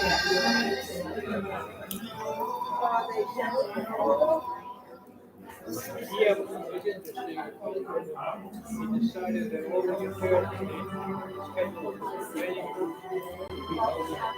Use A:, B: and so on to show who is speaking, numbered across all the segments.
A: Yeah, but it's interesting. He decided that all the affairs that he scheduled for January would be held in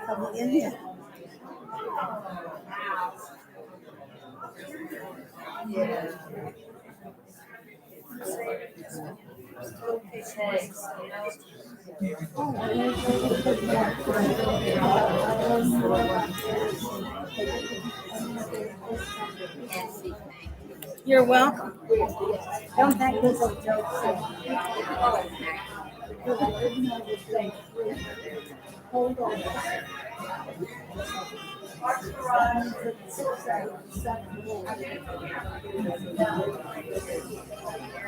B: Coming in here. You're welcome. Don't think this is a joke. Hold on.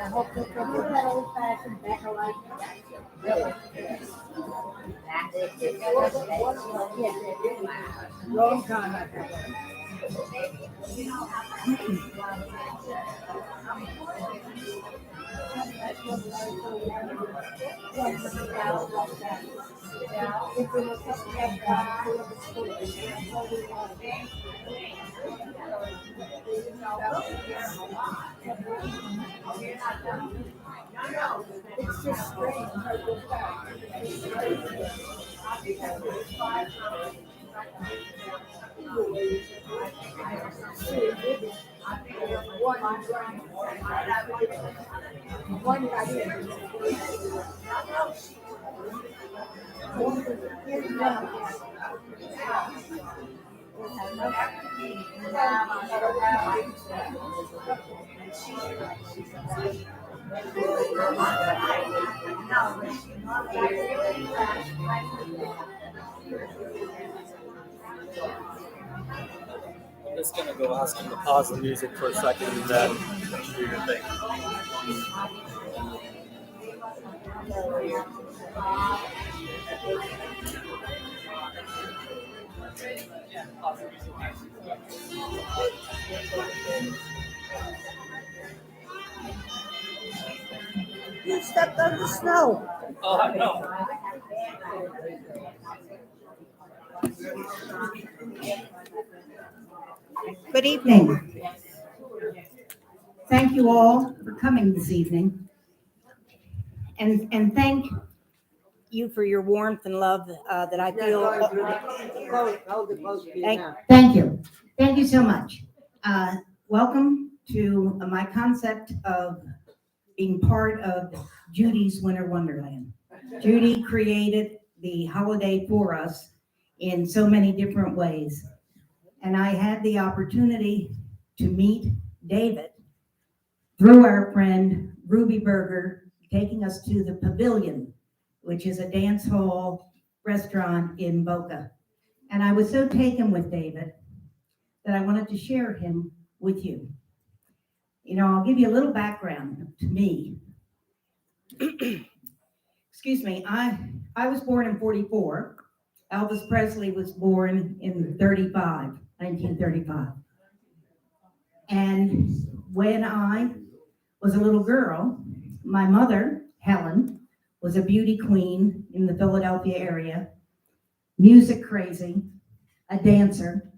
B: I hope they can do that old fashioned back like long time ago. It's just strange. One
C: I'm just gonna go ask him to pause the music for a second and then do your thing.
B: You stepped on the snow.
C: Oh, I know.
B: Good evening. Thank you all for coming this evening. And thank you for your warmth and love that I feel. Thank you. Thank you so much. Welcome to my concept of being part of Judy's Winter Wonderland. Judy created the holiday for us in so many different ways. And I had the opportunity to meet David through our friend Ruby Berger, taking us to the Pavilion, which is a dance hall restaurant in Boca. And I was so taken with David that I wanted to share him with you. You know, I'll give you a little background to me. Excuse me, I was born in 44. Elvis Presley was born in 1935. And when I was a little girl, my mother, Helen, was a beauty queen in the Philadelphia area, music crazy, a dancer,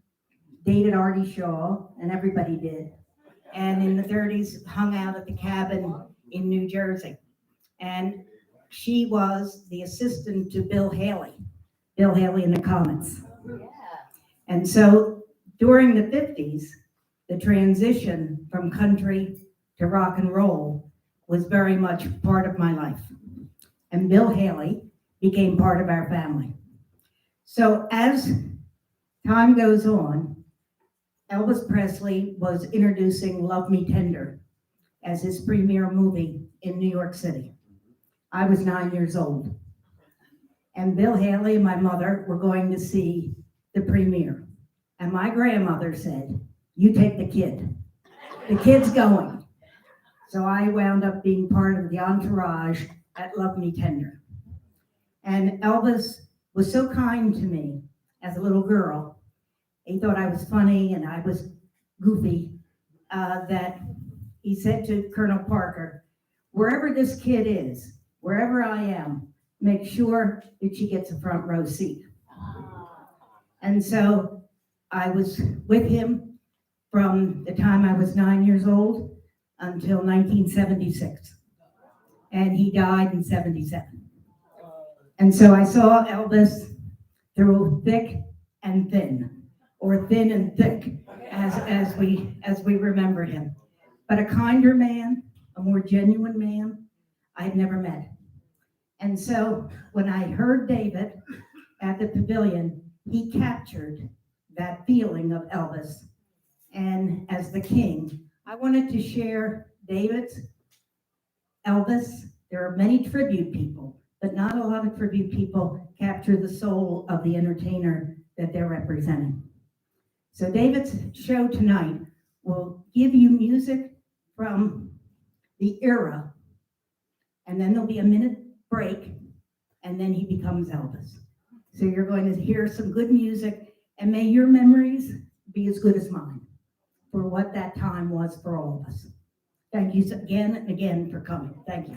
B: dated Artie Shaw, and everybody did. And in the 30s, hung out at the cabin in New Jersey. And she was the assistant to Bill Haley in the Comets. And so during the 50s, the transition from country to rock and roll was very much part of my life. And Bill Haley became part of our family. So as time goes on, Elvis Presley was introducing Love Me Tender as his premiere movie in New York City. I was 9 years old. And Bill Haley and my mother were going to see the premiere. And my grandmother said, "You take the kid. The kid's going." So I wound up being part of the entourage at Love Me Tender. And Elvis was so kind to me as a little girl. He thought I was funny and I was goofy, that he said to Colonel Parker, "Wherever this kid is, wherever I am, make sure that she gets a front row seat." And so I was with him from the time I was 9 years old until 1976. And he died in 77. And so I saw Elvis through thick and thin, or thin and thick, as we remember him. But a kinder man, a more genuine man, I had never met. And so when I heard David at the Pavilion, he captured that feeling of Elvis. And as the king, I wanted to share David's Elvis. There are many tribute people, but not a lot of tribute people capture the soul of the entertainer that they're representing. So David's show tonight will give you music from the era, and then there'll be a minute break, and then he becomes Elvis. So you're going to hear some good music, and may your memories be as good as mine for what that time was for all of us. Thank you again and again for coming. Thank you.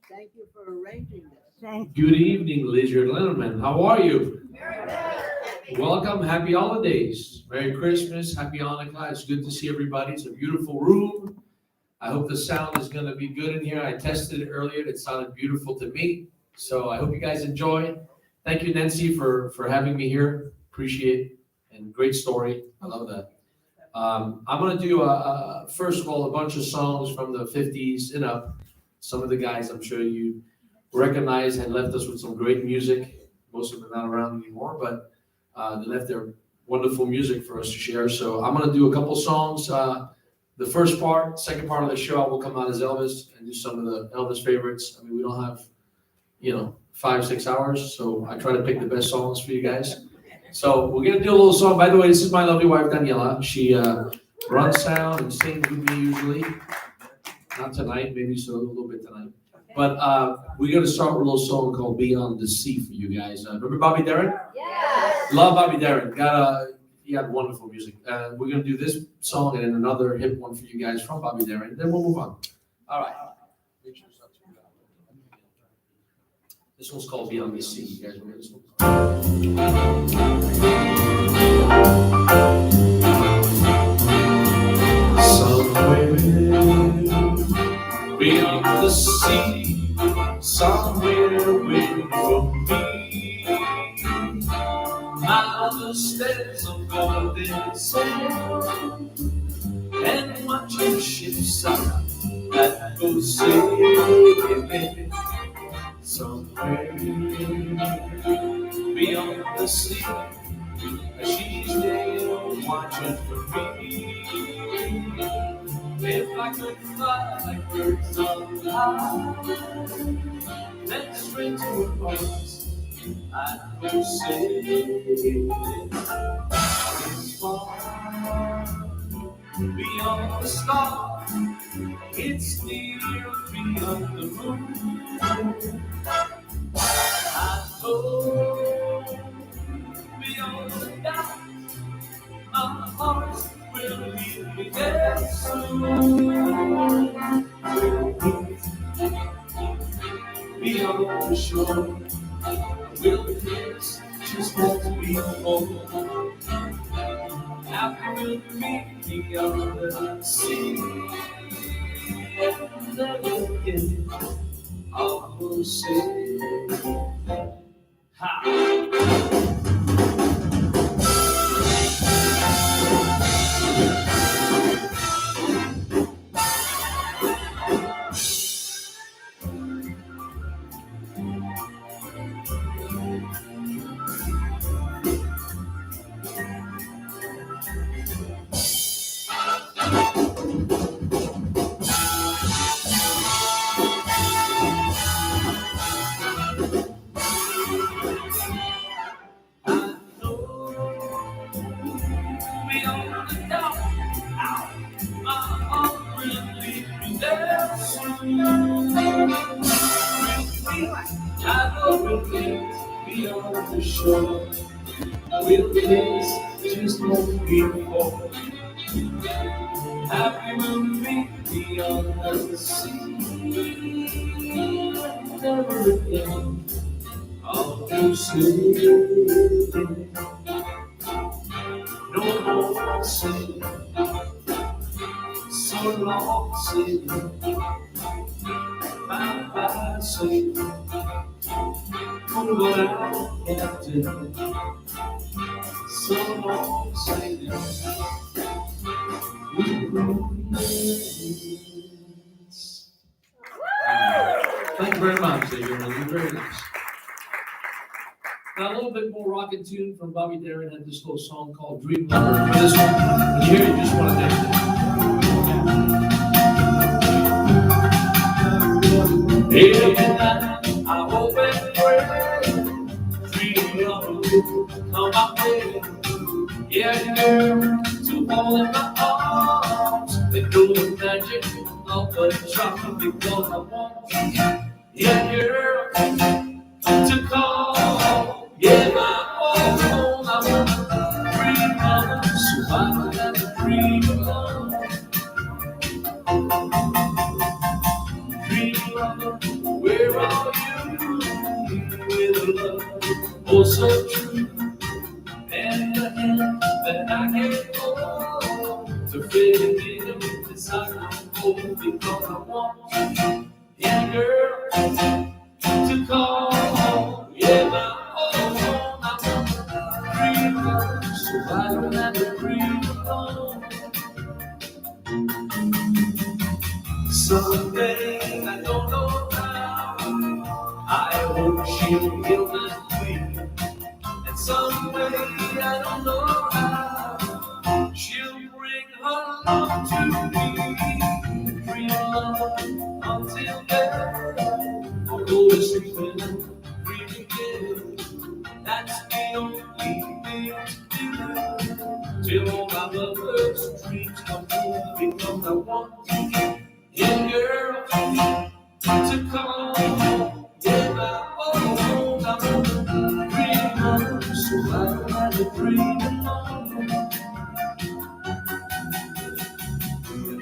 D: Thank you for arranging this.
B: Thank you.
E: Good evening, ladies and gentlemen. How are you? Welcome. Happy holidays. Merry Christmas. Happy Hanukkah. It's good to see everybody. It's a beautiful room. I hope the sound is going to be good in here. I tested it earlier. It sounded beautiful to me. So I hope you guys enjoy. Thank you, Nancy, for having me here. Appreciate it. And great story. I love that. I'm going to do, first of all, a bunch of songs from the 50s and up. Some of the guys I'm sure you recognize had left us with some great music. Most of them are not around anymore, but they left their wonderful music for us to share. So I'm going to do a couple songs. The first part, second part of the show, I will come out as Elvis and do some of the Elvis favorites. I mean, we don't have, 5-6 hours, so I try to pick the best songs for you guys. So we're going to do a little song. By the way, this is my lovely wife, Daniela. She runs sound and sings with me usually. Not tonight, maybe so a little bit tonight. But we're going to start with a little song called Beyond the Sea for you guys. Remember Bobby Darin?
D: Yes.
E: Love Bobby Darin. He had wonderful music. We're going to do this song and then another hit one for you guys from Bobby Darin. Then we'll move on. All right. This one's called Beyond the Sea. You guys remember this one? the steps of golden sand and watching ships out that go sailing somewhere beyond the sea. She's there watching for me. If I could fly like birds on high, then straight to her arms I'd go sailing. It's far beyond the stars, it's near beyond the moon. I know beyond the doubt, my heart will lead me there soon. Beyond the shore, will kiss just like before. Happy will meet beyond the sea, and never again I will say, ha. Beyond the shore, we'll kiss just like before. Happy will meet beyond the sea, never again I'll go sailing. No more sailing, so long sailing, bye-bye sailing. What I have to do, so long sailing with romance. Thank you very much, David. You're very nice. Now a little bit more rockin' tune from Bobby Darin had this little song called Dream Lover. This one, when you hear it, you just want to dance it. Every night I hope and pray, dream lover come my way. Yeah, girl, to fall in my arms, they do the magic of a charm because I want you. Yeah, girl, to call, yeah, my own, I want to dream lover, so I got to dream alone. Dream lover, where are you? With a love oh so true, and the hand that I can hold to fit in this I can hold because I want you, yeah, girl, to call, yeah, my own, I want to dream alone, so I don't have to dream alone. Someday I don't know how, I hope she'll heal my queen. And someday I don't know how, she'll bring her love to me. Dream love until then, I'll go to sleep and dream again. That's the only thing to do, till all my lovers' dreams come true. Because I want you, yeah, girl, to come, yeah, my own, I want to dream on, so I don't have to dream alone.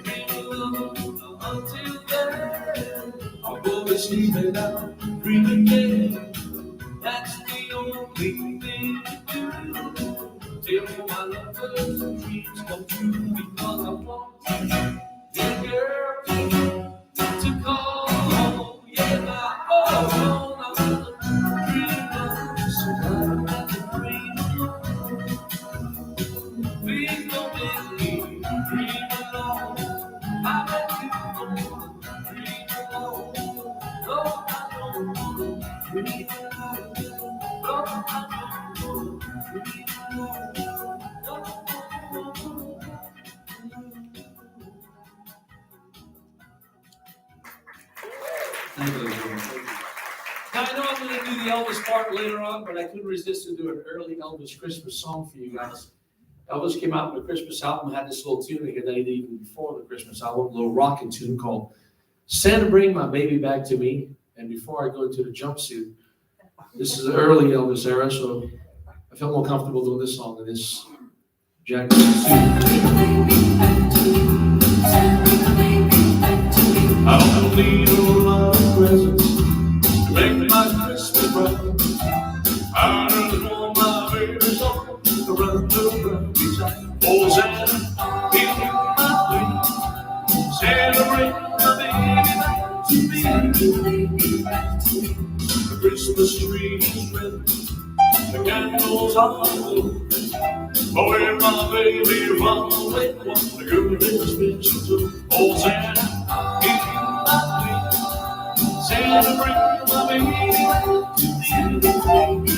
E: Dream alone until then, I'll go to sleep and I'll dream again. That's the only thing to do, till my lovers' dreams come true. Because I want you, yeah, girl, to call, yeah, my own, I want to dream on, so I don't have to dream alone. Thank you. Now, I know I'm going to do the Elvis part later on, but I couldn't resist to do an early Elvis Christmas song for you guys. Elvis came out with a Christmas album, had this little tune that he did even before the Christmas album, a little rocking tune called Santa Bring My Baby Back to Me. And before I go into the jumpsuit, this is the early Elvis era, so I felt more comfortable doing this song than this jacket suit. I don't need a lot of presents to make my Christmas bright. I just want my baby's on to run beside. Oh, Santa, give me my baby. Santa, bring my baby back to me. The Christmas tree is red, the candles are blue. Oh, where my baby run away, what the girl is missing. Oh, Santa, give me my baby. Santa, bring my baby back to me.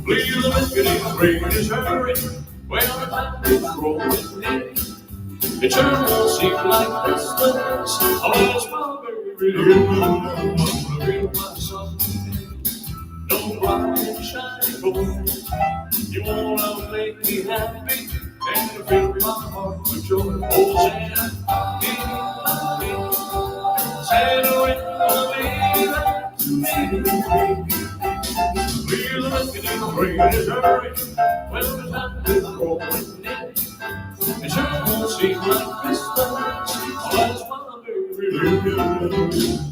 E: Please look at his greatest hurry, when the time is rolling in. It sure won't seem like Christmas unless my baby in my son. Don't cry and shine gold. You wanna make me happy and fill my heart with joy. Oh, Santa, give me my baby. Santa, bring my baby back to me. We're looking in the greatest hurry when the time is rolling in. It sure won't seem like Christmas unless my baby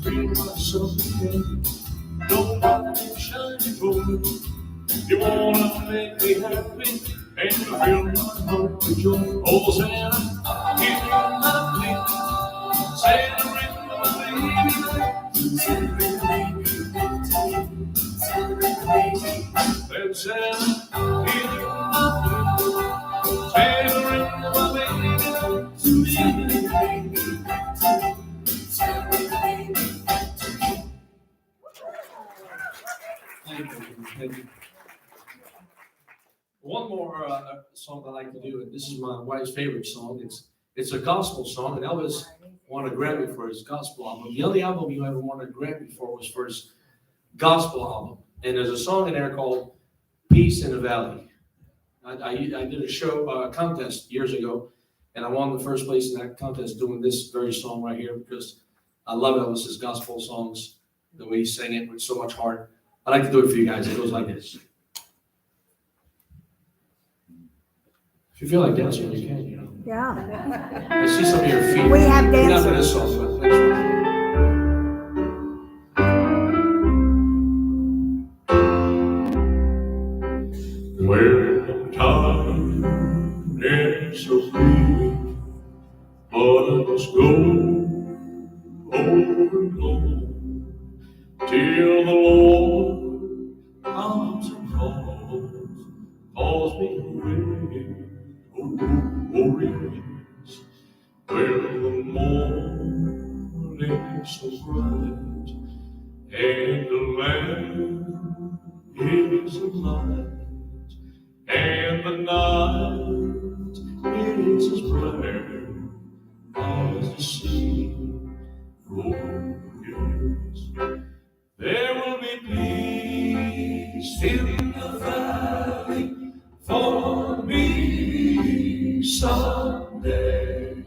E: bring my son again. Don't cry and shine gold. You wanna make me happy and fill my heart with joy. Oh, Santa, give me my baby. Santa, bring my baby back to me. Santa, bring my baby back to me. Santa, bring my baby back to me. Then Santa, give me my baby. Santa, bring my baby back to me. Santa, bring my baby back to me. Santa, bring my baby back to me. Thank you. One more song I like to do, and this is my wife's favorite song. It's a gospel song, and Elvis won a Grammy for his gospel album. The only album he ever won a Grammy for was for his gospel album. And there's a song in there called Peace in the Valley. I did a show, contest years ago, and I won the first place in that contest doing this very song right here because I love Elvis's gospel songs, the way he sang it with so much heart. I like to do it for you guys. It goes like this. If you feel like dancing, you can, you know.
D: Yeah.
E: I see some of your feet.
D: We have
E: Maybe not
D: dancers.
E: for this song, but next one. Well, time is so free, but I must go over and on till the Lord comes and calls me away. Oh, yes. Well, the morning is so bright, and the land is alight, and the night is as bright as the sea. Oh, yes. There will be peace in the valley for me someday.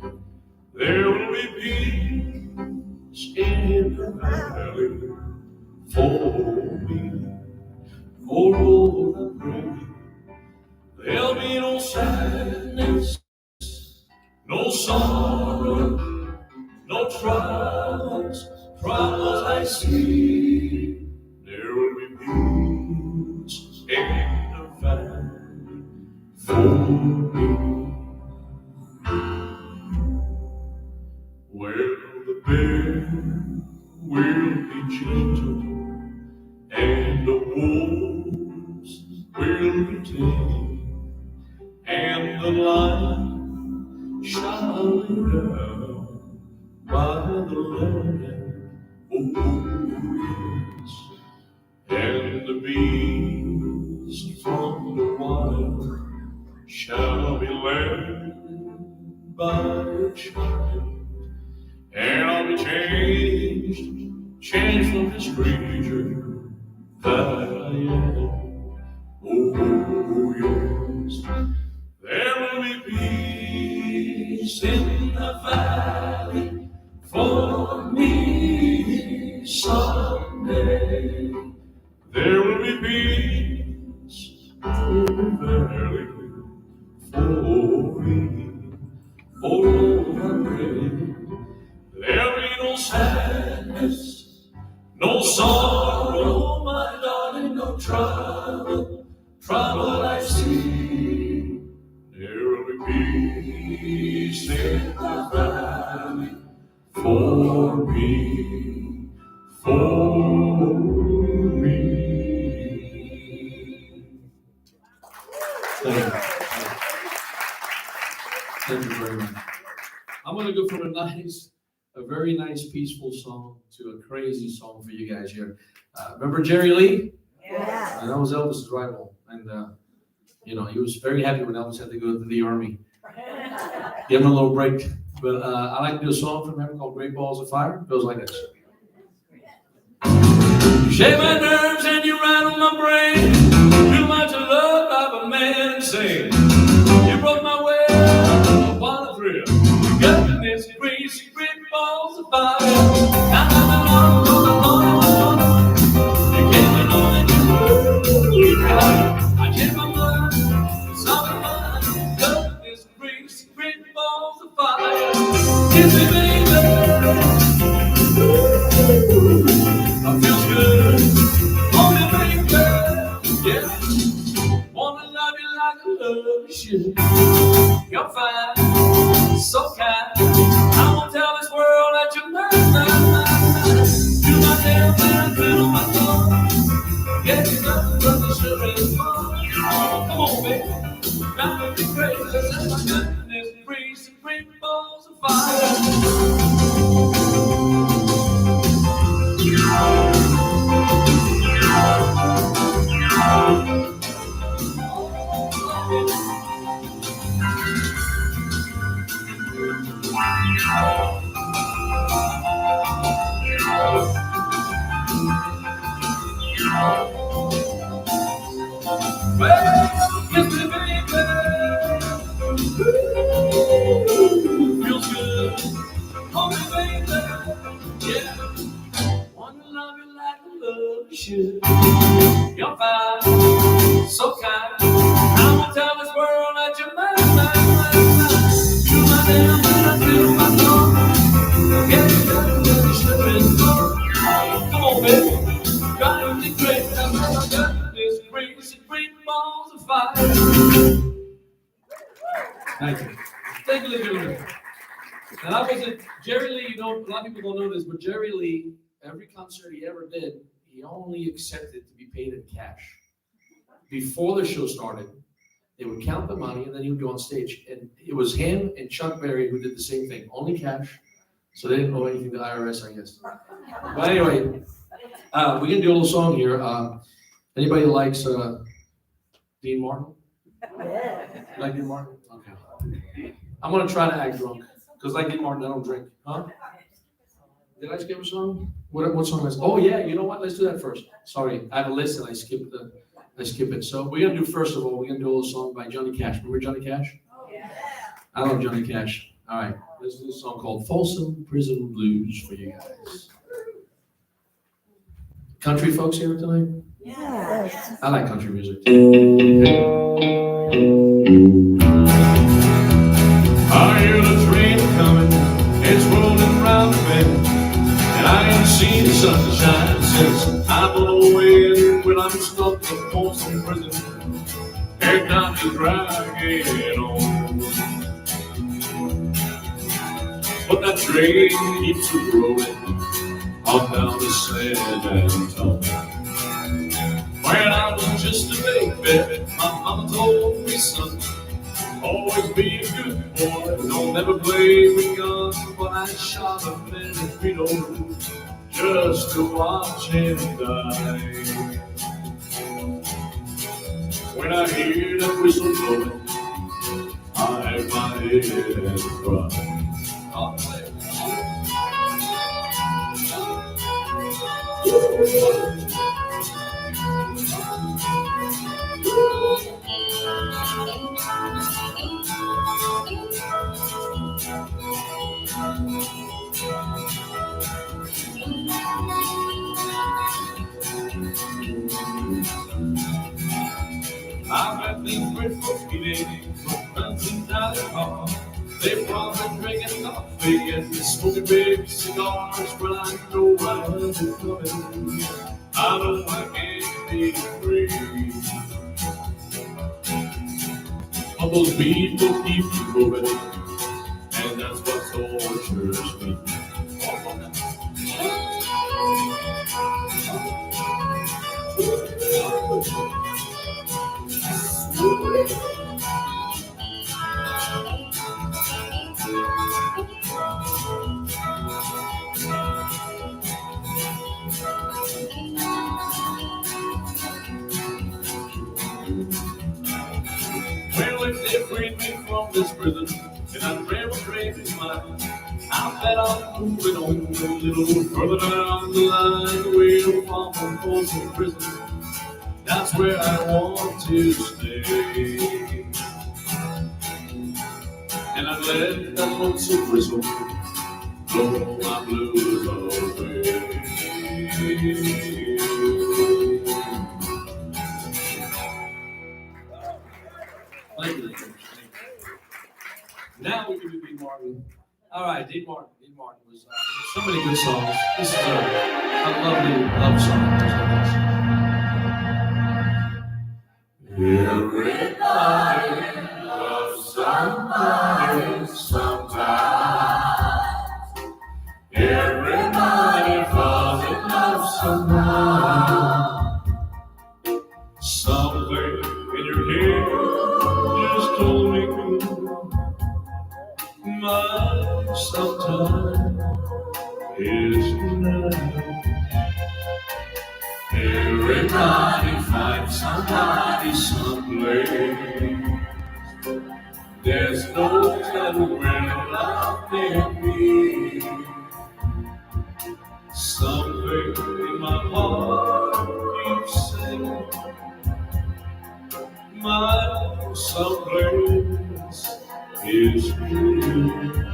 E: There will be peace in the valley for me. Oh Lord, I pray there'll be no sadness, no sorrow, no troubles I see. There will be peace in the valley for me. Well, the bear will be gentle, and the wolves will be tame, and the lion shall lay down by the lamb. Oh, yes. And the bee shall be led by your child, and I'll be changed from this creature that I am. Oh, yes, there will be peace in the valley for me someday. There will be peace in the valley for me. Oh, I pray there'll be no sadness, no sorrow, my darling, no trouble I see. There will be peace in the valley for me, for me. Thank you. Thank you very much. I'm going to go from a very nice, peaceful song to a crazy song for you guys here. Remember Jerry Lee?
D: Yeah.
E: That was Elvis's rival. And, he was very happy when Elvis had to go to the army. Give him a little break. But I like to do a song from him called Great Balls of Fire. It goes like this. You shake my nerves and you rattle my brain. Too much of love of a man and say, you broke my will upon a thrill. You got this crazy great balls of fire. You came along and you I changed my mind. Something got this crazy great balls of fire. Kiss me, baby. I feel good. Hold me, baby. Yeah. Wanna love you like I love you should. You're fine, so kind. I won't tell this world that you're mine. Do my damn thing, fiddle my thumb. Get you nothing but the sugar and fun. Come on, baby. Got me crazy. That's my goodness. Crazy, great balls of fire. Feels good. Hold me, baby. Yeah. Wanna love you like I love you should. You're fine, so kind. I won't tell this world that you're mine. Do my damn and I feel my thumb. Get you back where you should have been gone. Come on, baby. Driving me crazy. I've got this crazy, great balls of fire. Thank you. Take a look at it. And I wasn't, Jerry Lee, a lot of people don't know this, but Jerry Lee, every concert he ever did, he only accepted to be paid in cash. Before the show started, they would count the money and then he would go on stage. And it was him and Chuck Berry who did the same thing, only cash. So they didn't owe anything to the IRS, I guess. But anyway, we're going to do a little song here. Anybody likes Dean Martin? You like Dean Martin? Okay. I'm going to try to act drunk. Because like Dean Martin, I don't drink. Huh? Did I skip a song? What song is? Oh yeah, you know what? Let's do that first. Sorry, I have a list and I skip it. So we're gonna do first of all, we're gonna do a little song by Johnny Cash. Remember Johnny Cash? Oh yeah. I love Johnny Cash. All right, let's do a song called Folsom Prison Blues for you guys. Country folks here tonight?
D: Yes.
E: I like country music. I hear the train coming, it's rolling round the bend, and I ain't seen the sunshine since I've been away. When I'm stuck in Folsom Prison, here comes the dragging on. But that train keeps rolling on down the San Antonio. When I was just a baby, my mama told me, son, always be a good boy, don't never play with guns. But I shot a man in Reno just to watch him die. When I hear that whistle blowing in my head and cry. I'll play. I've got these grateful feelings for friends inside the car. They probably drinking coffee and smoking big cigars. Well, I know I'm coming. I know I can't be free. All those people keep moving, and that's what tortures me. Well, if they freed me from this prison, and I'd never break his mind, I bet I'm moving on a little further down the line, way far from Folsom Prison. That's where I want to stay. And I'd let that lonesome whistle blow my blues away. Thank you. Now we can do Dean Martin. All right, Dean Martin. Dean Martin was so many good songs. This is a lovely love song. Everybody loves somebody sometime. Everybody falls in love sometime. Something in your head just told me my sometime is now. Everybody finds somebody someplace. There's no telling where love can be. Something in my heart keeps saying my someplace is you.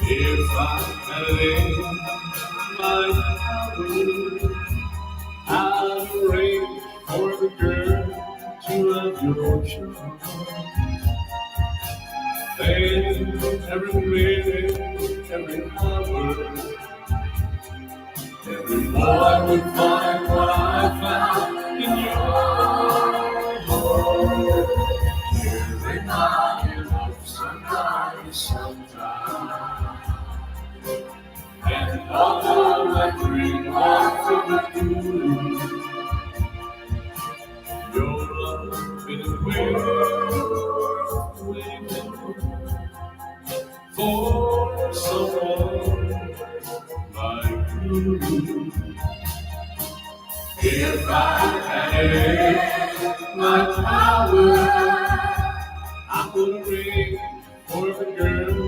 E: If I had it in my power, I'd arrange for the girl to have your charm. And every minute, every hour, every boy would find what I found in your heart. Everybody loves somebody sometime. And although I dream of you, your love is waiting for someone like you. If I had my power, I would arrange for the girl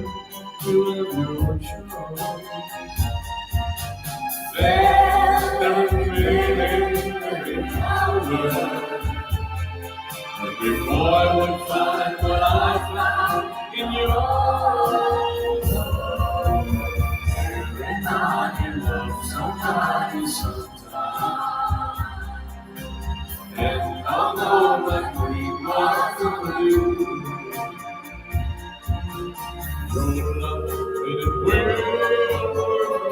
E: to have your charm. Every minute, every hour, every boy would find what I found in your heart. Everybody loves somebody sometime. And although I dream of you, your love is well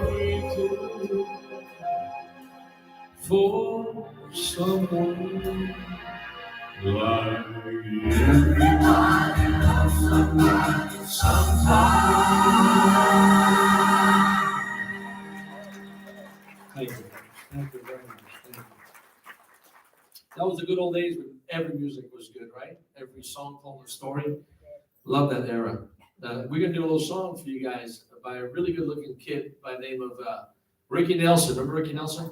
E: waiting for someone like you. Everybody loves somebody sometime. Thank you. Thank you very much. Thank you. That was the good old days when every music was good, right? Every song told a story. Love that era. We're going to do a little song for you guys by a really good looking kid by the name of Ricky Nelson. Remember Ricky Nelson?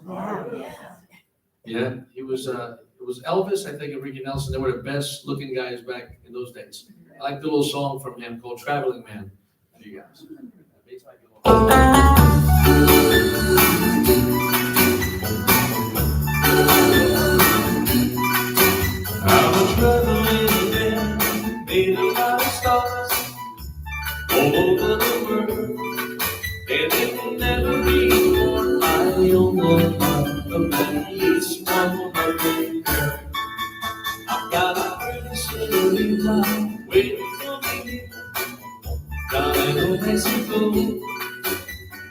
E: Yeah, he was, it was Elvis, I think, and Ricky Nelson. They were the best looking guys back in those days. I like the little song from him called Traveling Man for you guys. I'm a traveling man, made of my stars, all over the world, and it will never be more. I own the heart of Mary's one perfect girl. I've got a pretty senorita waiting for me down in Mexico.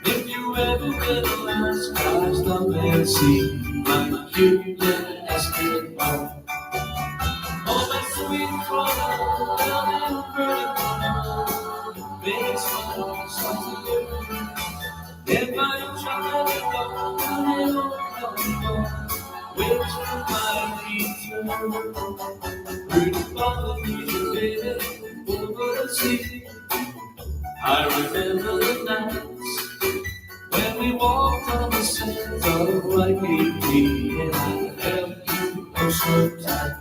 E: If you ever get lost, I'll stop and see my cute little Escobar. Oh, my sweet brother, down in Vertigo, big smile, something different. If I try to go down in Vertigo, wait for my return. Pretty Polynesian, baby, over the sea. I remember the nights when we walked on the sands of Waikiki, and I held you oh so tight.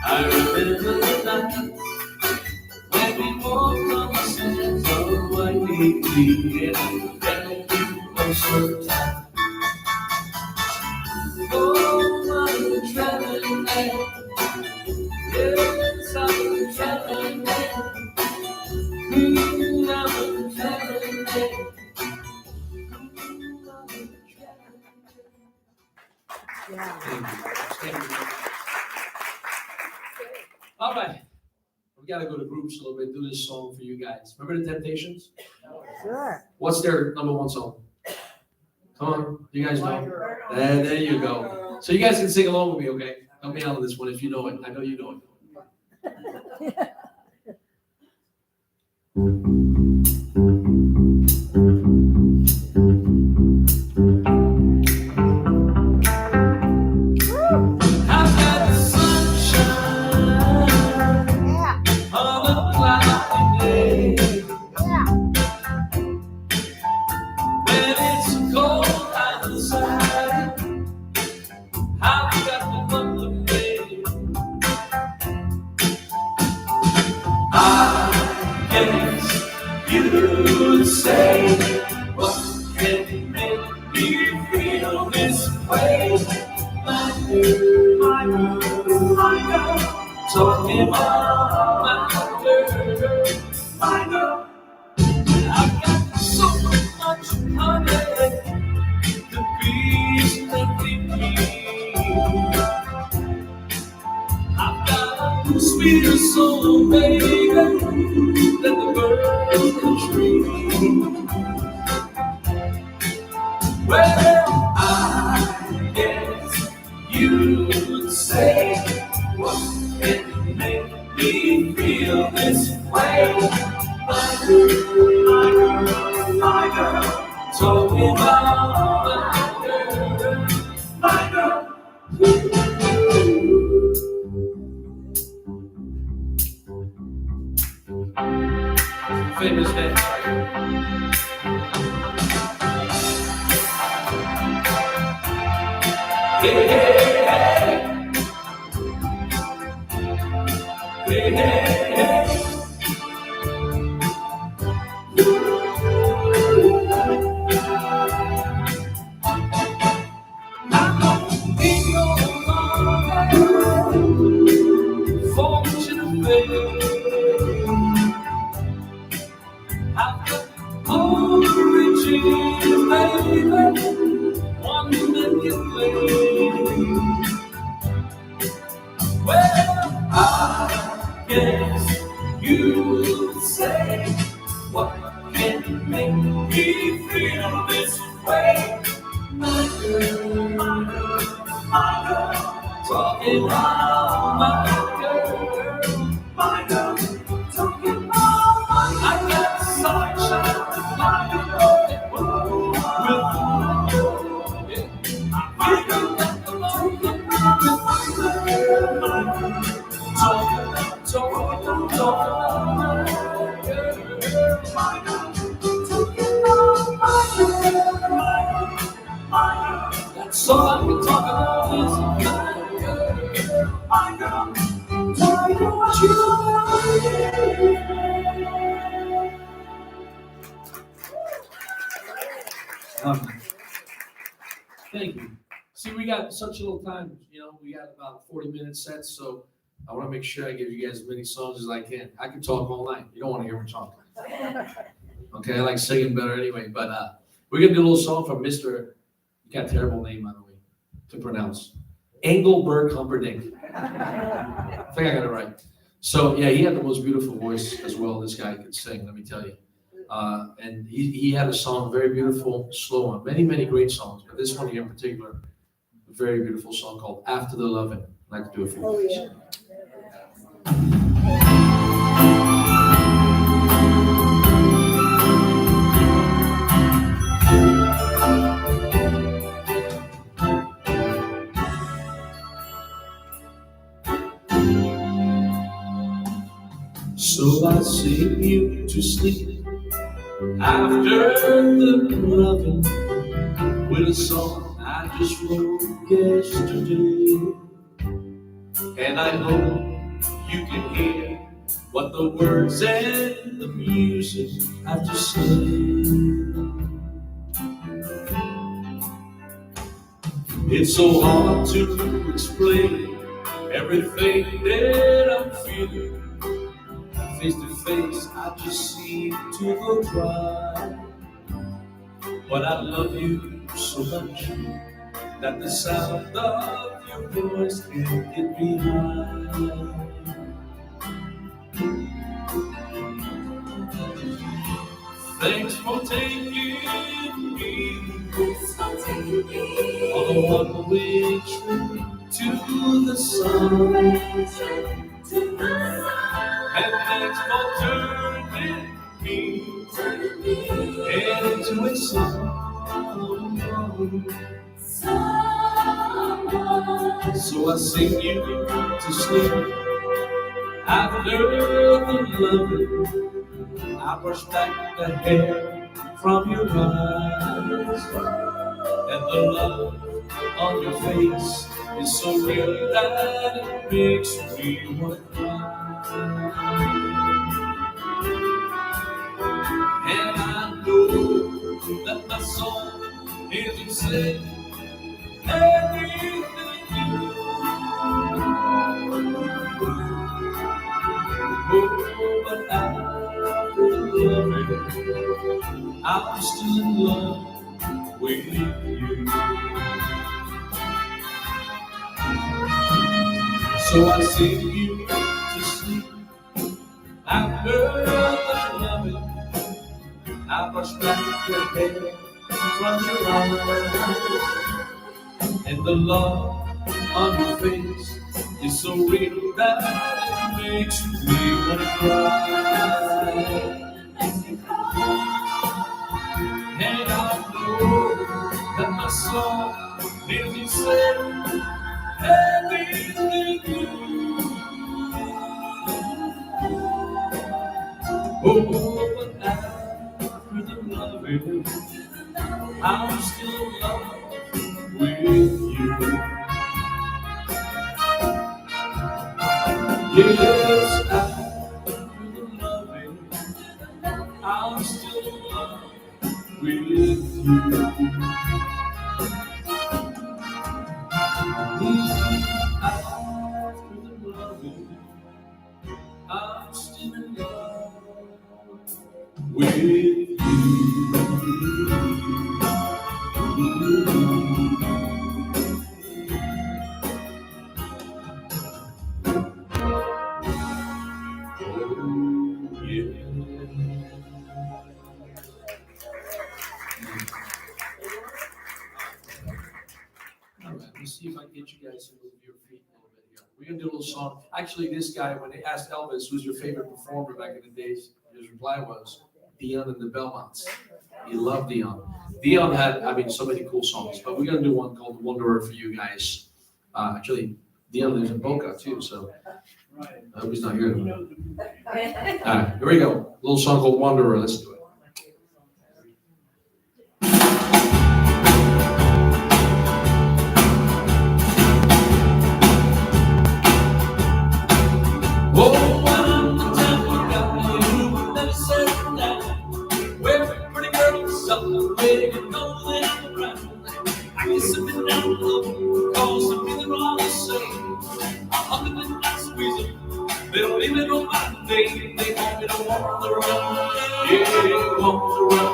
E: I remember the nights when we walked on the sands of Waikiki, and I held you oh so tight. Oh, I'm a traveling man. Yes, I'm a traveling man. I'm a traveling man. All right, we gotta go to groups a little bit, do this song for you guys. Remember the Temptations?
D: Sure.
E: What's their number one song? Come on, you guys know. There you go. So you guys can sing along with me, okay? Help me out on this one if you know it. I know you know it. I've got the sunshine on a cloudy day. When it's cold outside, I've got the month of May. I guess you'd say, what can make me feel this way? My girl, talking about my girl, my girl. I've got so much honey, the bees making me. I've got a sweeter soul, baby, than the birds can dream. Well, I guess you would say, what can make me feel this way? My girl, my girl, told me about my girl. Famous dance. Hey, hey, hey. Hey, hey, hey. I don't need your money, fortune, baby. I've got all the riches, baby, one that can play. Well, I guess you would say, what can make me feel this way? My girl, Talking about my girl, my girl. Talking about my girl. I got sunshine, my girl. With you, my girl. Talking about my girl. Talking about my girl, my girl. Talking about my girl, my girl. That's all I can talk about is my girl. Talking about you. Thank you. See, we got such a little time, we got about 40-minute sets, so I want to make sure I give you guys as many songs as I can. I can talk all night. You don't want to hear me talk. Okay, I like singing better anyway, but we're going to do a little song from Mr. You got a terrible name, by the way, to pronounce. Engelbert Humperdinck. I think I got it right. So, yeah, he had the most beautiful voice as well. This guy could sing, let me tell you. And he had a song, very beautiful, slow one. Many, many great songs, but this one here in particular, a very beautiful song called After the Lovin'. I'd like to do it for you.
D: Yeah.
E: So I sing you to sleep after the loving with a song I just wrote yesterday. And I hope you can hear what the words and the music have to say. It's so hard to explain everything that I'm feeling. Face to face, I just seem to go dry. But I love you so much that the sound of your voice can get me high. Thanks for taking me on a one-way trip to the sun. And thanks for turning me into a song. So I sing you to sleep after the loving. I brush back the hair from your eyes, and the love on your face is so real that it makes me want to cry. And I know that my soul isn't said everything you. Oh, but after loving, I'm still in love with you. So I sing you to sleep after the loving. I brush back your hair from your eyes, and the love on your face is so real that it makes me wanna cry. And I know that my soul nearly said everything you. Oh, but after the loving, I'm still in love with you. Yes, after the loving, I'm still in love with you. After the loving, I'm still in love with you. All right, let's see if I can get you guys to move your feet a little bit here. We're gonna do a little song. Actually, this guy, when they asked Elvis who's your favorite performer back in the days, his reply was Dion and the Belmonts. He loved Dion. Dion had, so many cool songs, but we're gonna do one called Wanderer for you guys. Actually, Dion lives in Boca too, so I hope he's not here. All right, here we go. A little song called Wanderer. Let's do it. Oh, I'm the type of guy who never settle down. Where pretty girls somewhere you know they're around. I guess I've been down low, cause I'm feeling all the same. I'm up in the night squeezing. They don't even know my name. They want me to walk the run. Yeah, walk the run.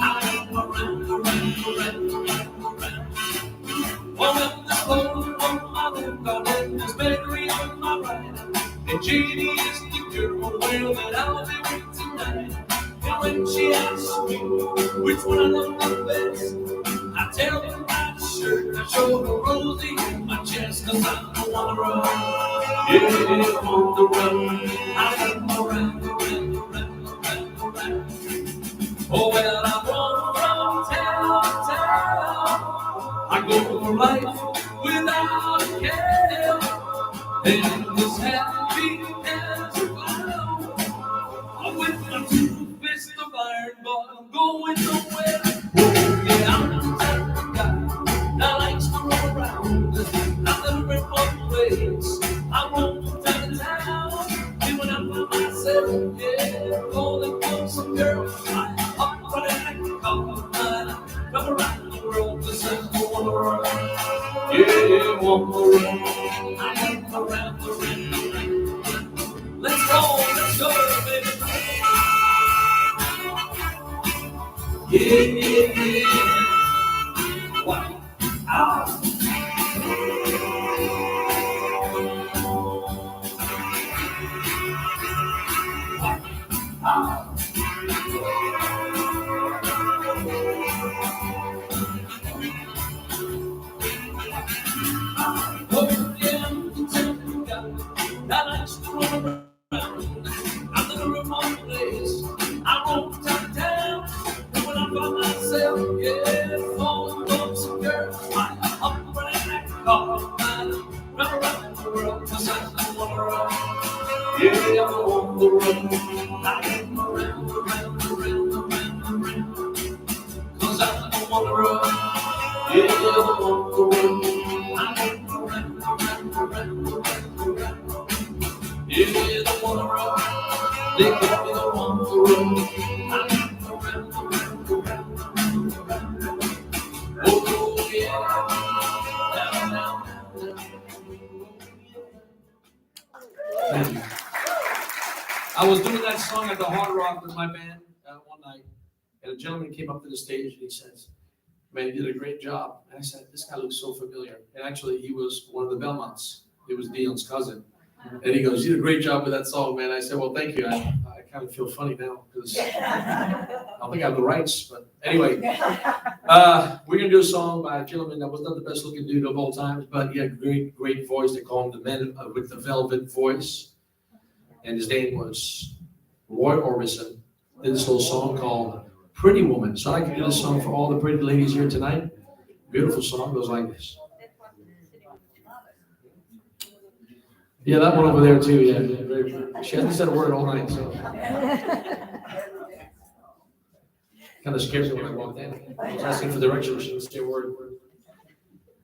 E: I walk around. One up the slow, on my left, I let this bakery on my right. And Jeannie is the girl, well, that I'll be with tonight. And when she asks me which one I love the best, I tell her my shirt, I show her Rosie in my chest, cause I'm the wanderer. Yeah, on the run, I am around. Oh, well, I run from town to town. I go through life without a care. And as happy as a clown. I'm with my two fists of iron, but I'm going nowhere. Yeah, I'm the type of guy that likes to roll around. I live in one place. I roam from town to town. And when I'm by myself, yeah, calling for some girl, I hop on it like a car. I come around the world to send the wanderer. Yeah, wanderer. I am around the ring. Let's go, baby. Yeah. Wow. Ah. Oh, yeah, I'm the type of guy that likes to run around. I'm in a remote place. I roam from town to town. And when I'm by myself, yeah, falling for some girl, I hop running like a car. I run around the world, cause I'm the wanderer. Yeah, I'm on the run. I am around. Cause I'm the wanderer. Yeah, I'm on the run. I am around. Yeah, the wanderer. They call me the wanderer. Oh, yeah. Thank you. I was doing that song at the Hard Rock with my band one night, and a gentleman came up to the stage and he says, "Man, you did a great job." And I said, "This guy looks so familiar." And actually, he was one of the Belmonts. He was Dion's cousin. And he goes, "You did a great job with that song, man." I said, "Well, thank you. I kind of feel funny now because I don't think I have the rights." But anyway, we're going to do a song by a gentleman that was not the best looking dude of all times, but he had a great, great voice. They call him the man with the velvet voice. And his name was Roy Orbison. Did this little song called Pretty Woman. So I can do this song for all the pretty ladies here tonight. Beautiful song, goes like this. Yeah, that one over there too. Yeah, she hasn't said a word all night, so kind of scares me when I walked in. I was asking for directions, she didn't say a word.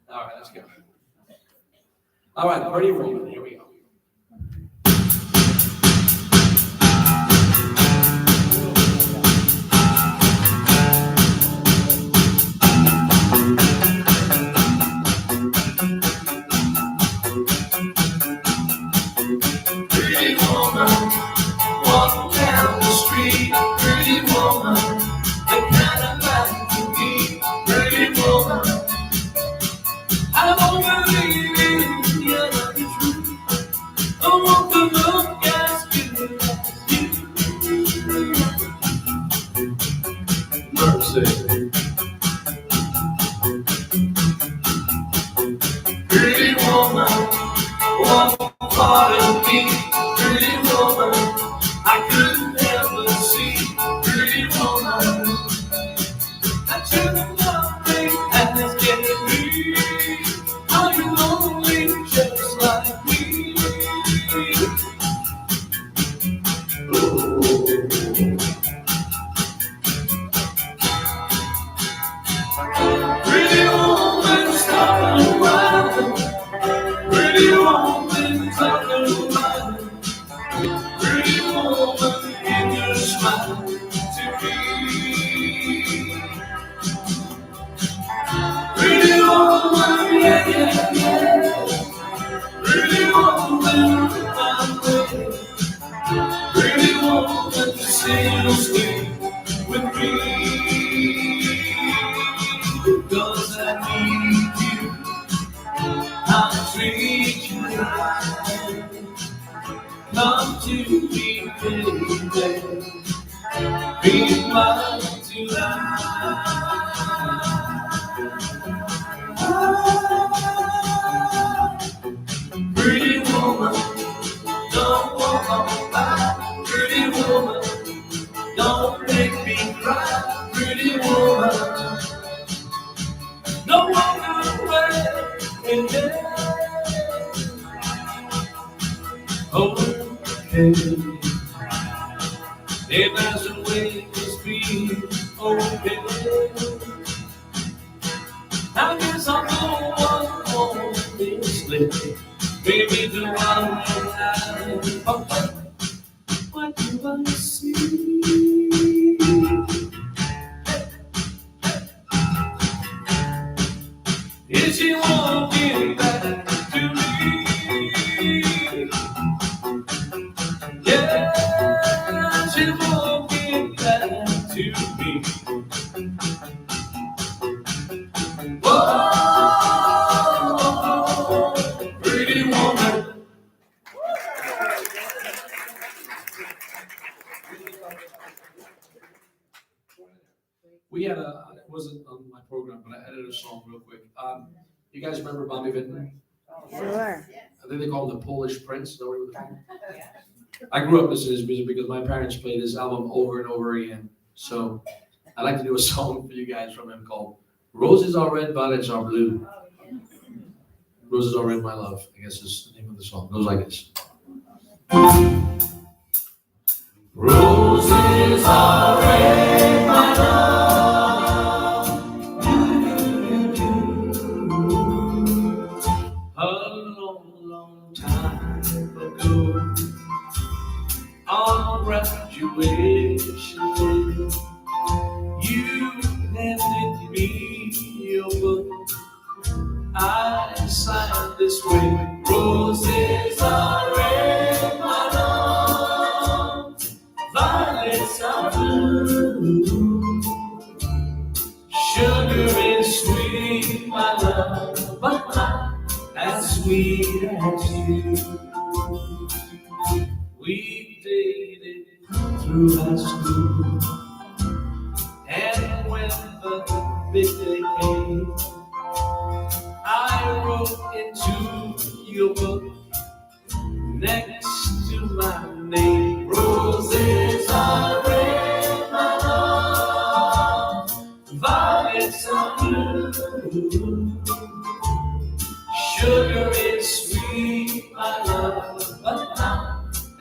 E: All right, let's go. All right, Pretty Woman. Here we go. thought of me, pretty woman. I couldn't ever see, pretty woman. I took nothing and it's getting me. Are you lonely just like me? Pretty woman, talking around. Pretty woman, talking around. Pretty woman, in your smile to me. Pretty woman, yeah, yeah, yeah. Pretty woman, my way. Pretty woman, say you'll stay with me. Because I need you, I'll treat you right. Come to me, baby, be mine tonight. Pretty woman, don't walk on by. Pretty woman, don't make me cry. Pretty woman, don't walk away and then okay. If there's a way to speak, okay. I guess I'll go on this list. Baby, do I know what do I see? Is she walking back to me? Yeah, she's walking back to me. Whoa, pretty woman. We had it wasn't on my program, but I edited a song real quick. You guys remember Bobby Vinton?
D: Sure.
E: I think they call him the Polish Prince. Is that what he was called? I grew up listening to his music because my parents played his album over and over again. So I'd like to do a song for you guys from him called Roses Are Red, Violets Are Blue. Roses Are Red, My Love, I guess is the name of the song. It goes like this. Roses are red, my love. A long, long time ago, on graduation day, you handed me your book. I signed this way. Roses are red, my love. Violets are blue. Sugar is sweet, my love, but not as sweet as you. We dated through high school, and when the big day came, I wrote into your book next to my name. Roses are red, my love. Violets are blue. Sugar is sweet, my love, but not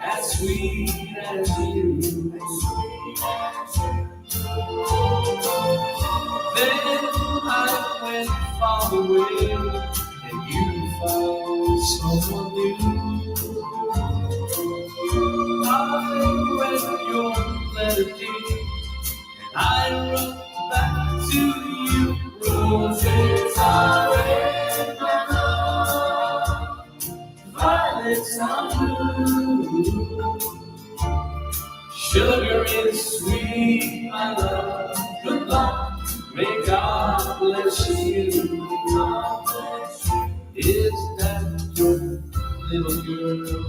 E: as sweet as you. Then I went far away, and you found someone new. I read your letter, dear, and I wrote back to you. Roses are red, my love. Violets are blue. Sugar is sweet, my love. Good luck, may God bless you. Is that your little girl?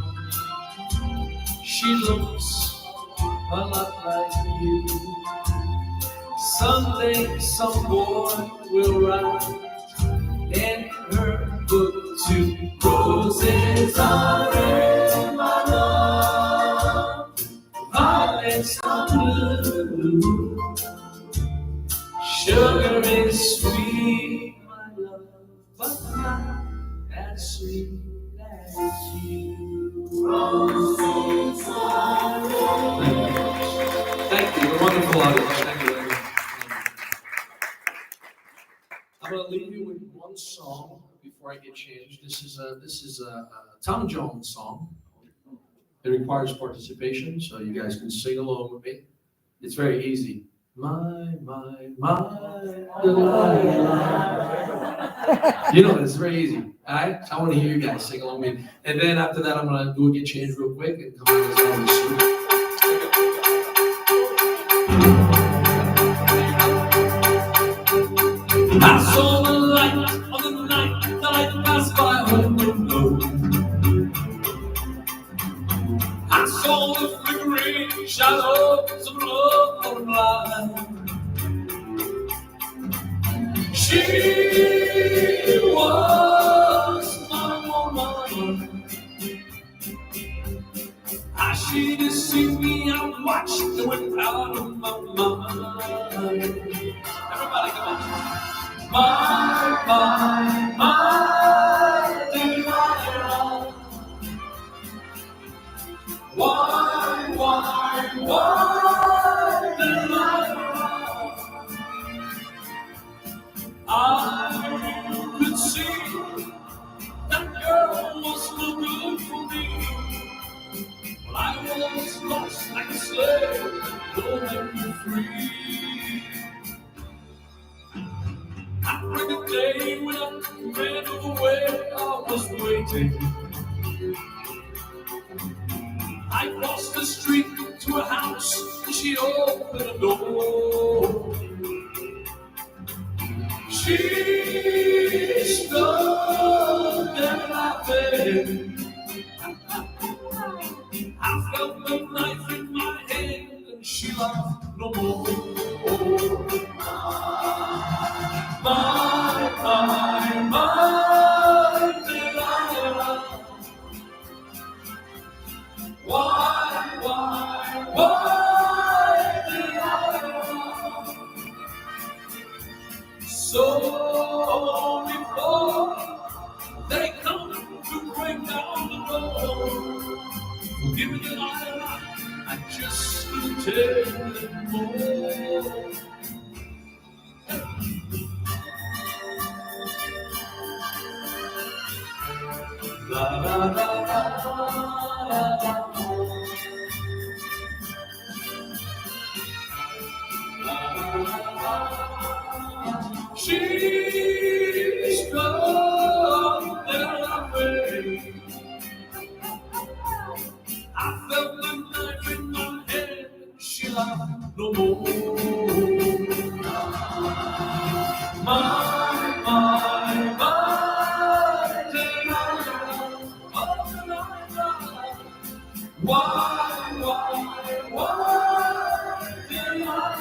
E: She looks a lot like you. Someday some boy will write in her book too. Roses are red. love, but not as sweet as you. Thank you. You're a wonderful audience. Thank you very much. I'm going to leave you with one song before I get changed. This is a Tom Jones song. It requires participation, so you guys can sing along with me. It's very easy. My Delilah. You know, it's very easy. All right? I want to hear you guys sing along with me. And then after that, I'm going to do a get changed real quick and come on this song sweet. I saw the light on the night that I passed by her window. I saw the flickering shadows of love on light. She was my woman. As she deceived me, I watched and went out of my mind. Everybody, come on. My Delilah. Why, Delilah? I could see that girl was no good for me. Well, I was lost like a slave, going me free. After the day when I ran away, I was waiting. I crossed the street to a house, and she opened the door. She stood there laughing. I felt the knife in my hand, and she laughed no more. My Delilah. Why, Delilah? So before they come to break down the door, forgive me, Delilah, I just couldn't take it more. La la la la la la. She's gone there away. I felt the knife in my head. She laughed no more. My Delilah. Oh, Delilah. Why, Delilah?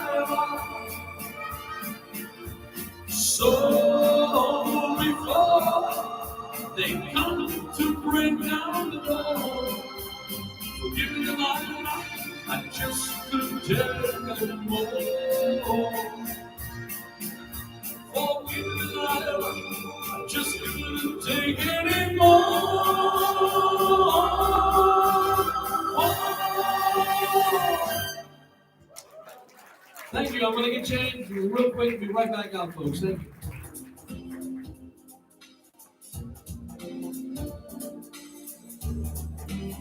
E: So before they come to break down the door, forgive me, Delilah, I just couldn't take it more. Forgive me, Delilah, I just couldn't take it anymore. Thank you. I'm going to get changed real quick. Be right back out, folks. Thank you.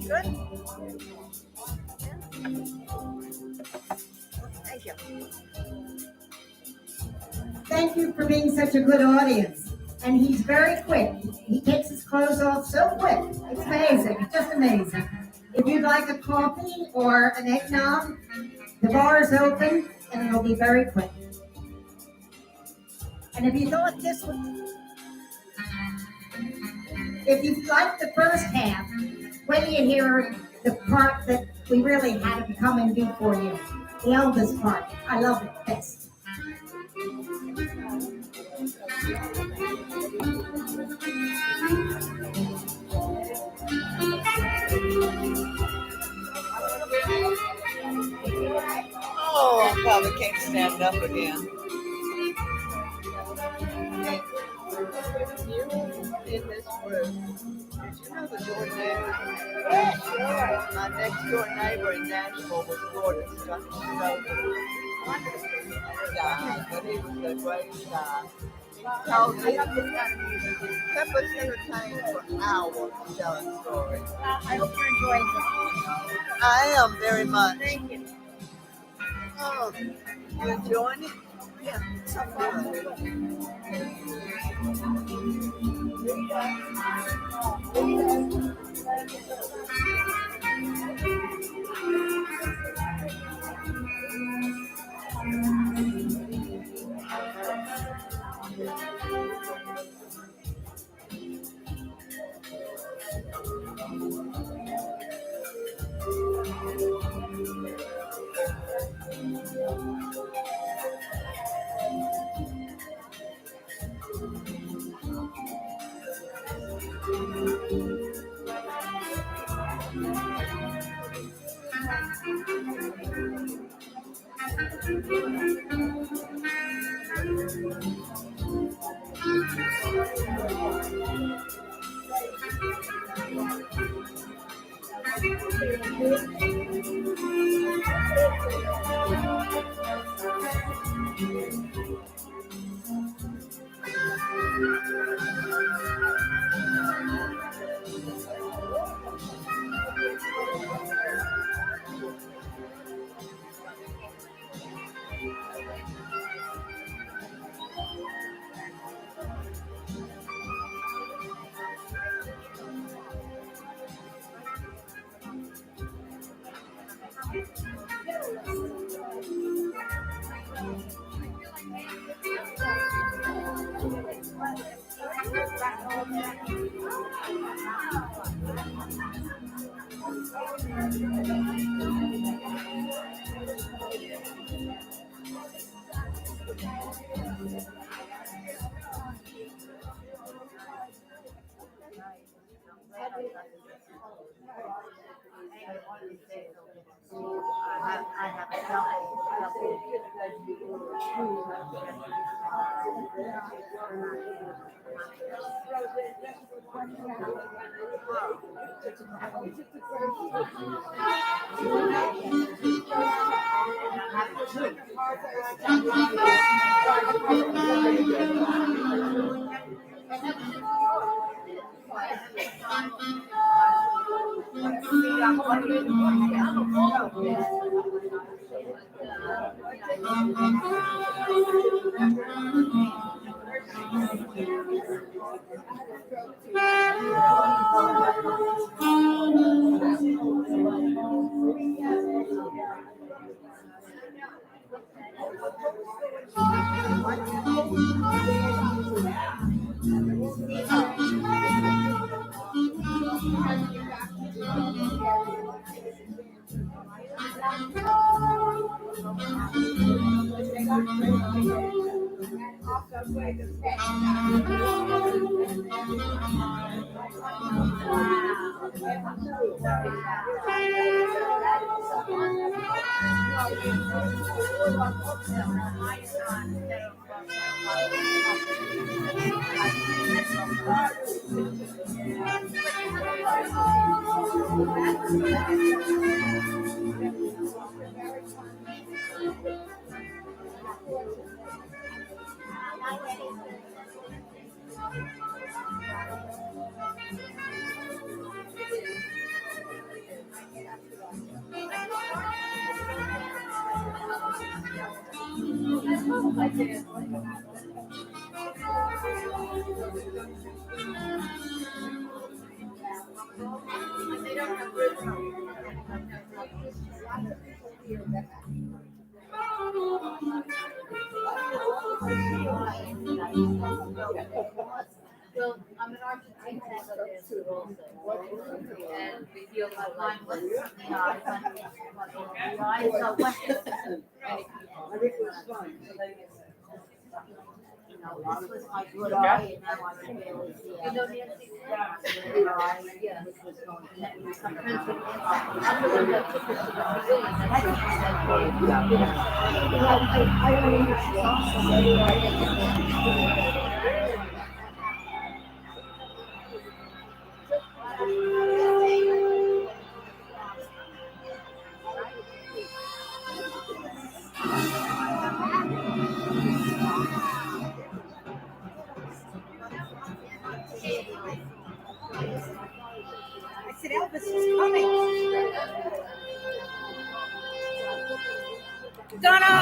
D: Good. Thank you.
B: Thank you for being such a good audience. And he's very quick. He takes his clothes off so quick. It's amazing. It's just amazing. If you'd like a coffee or an eggnog, the bar is open and it'll be very quick. And if you thought this was, if you liked the first half, when you hear the part that we really had him come and do for you, the Elvis part, I love it best.
D: Oh, I probably can't stand up again. this group. Did you know the door neighbor?
F: Yeah, sure.
D: My next door neighbor in Nashville was Gordon Stover. Guy, but he was a great guy. Told me, kept us entertained for hours telling stories.
F: I hope you're enjoying this.
D: I am very much.
F: Thank you.
D: Oh, you enjoying it? Yeah.
F: I have a couple.
G: Well, I'm an Argentine citizen also, and we feel like mine was, so what? This was my good eye, and now I can barely see.
F: You know Nancy?
G: Yeah.
F: Which was going
B: I said Elvis is coming. Donna!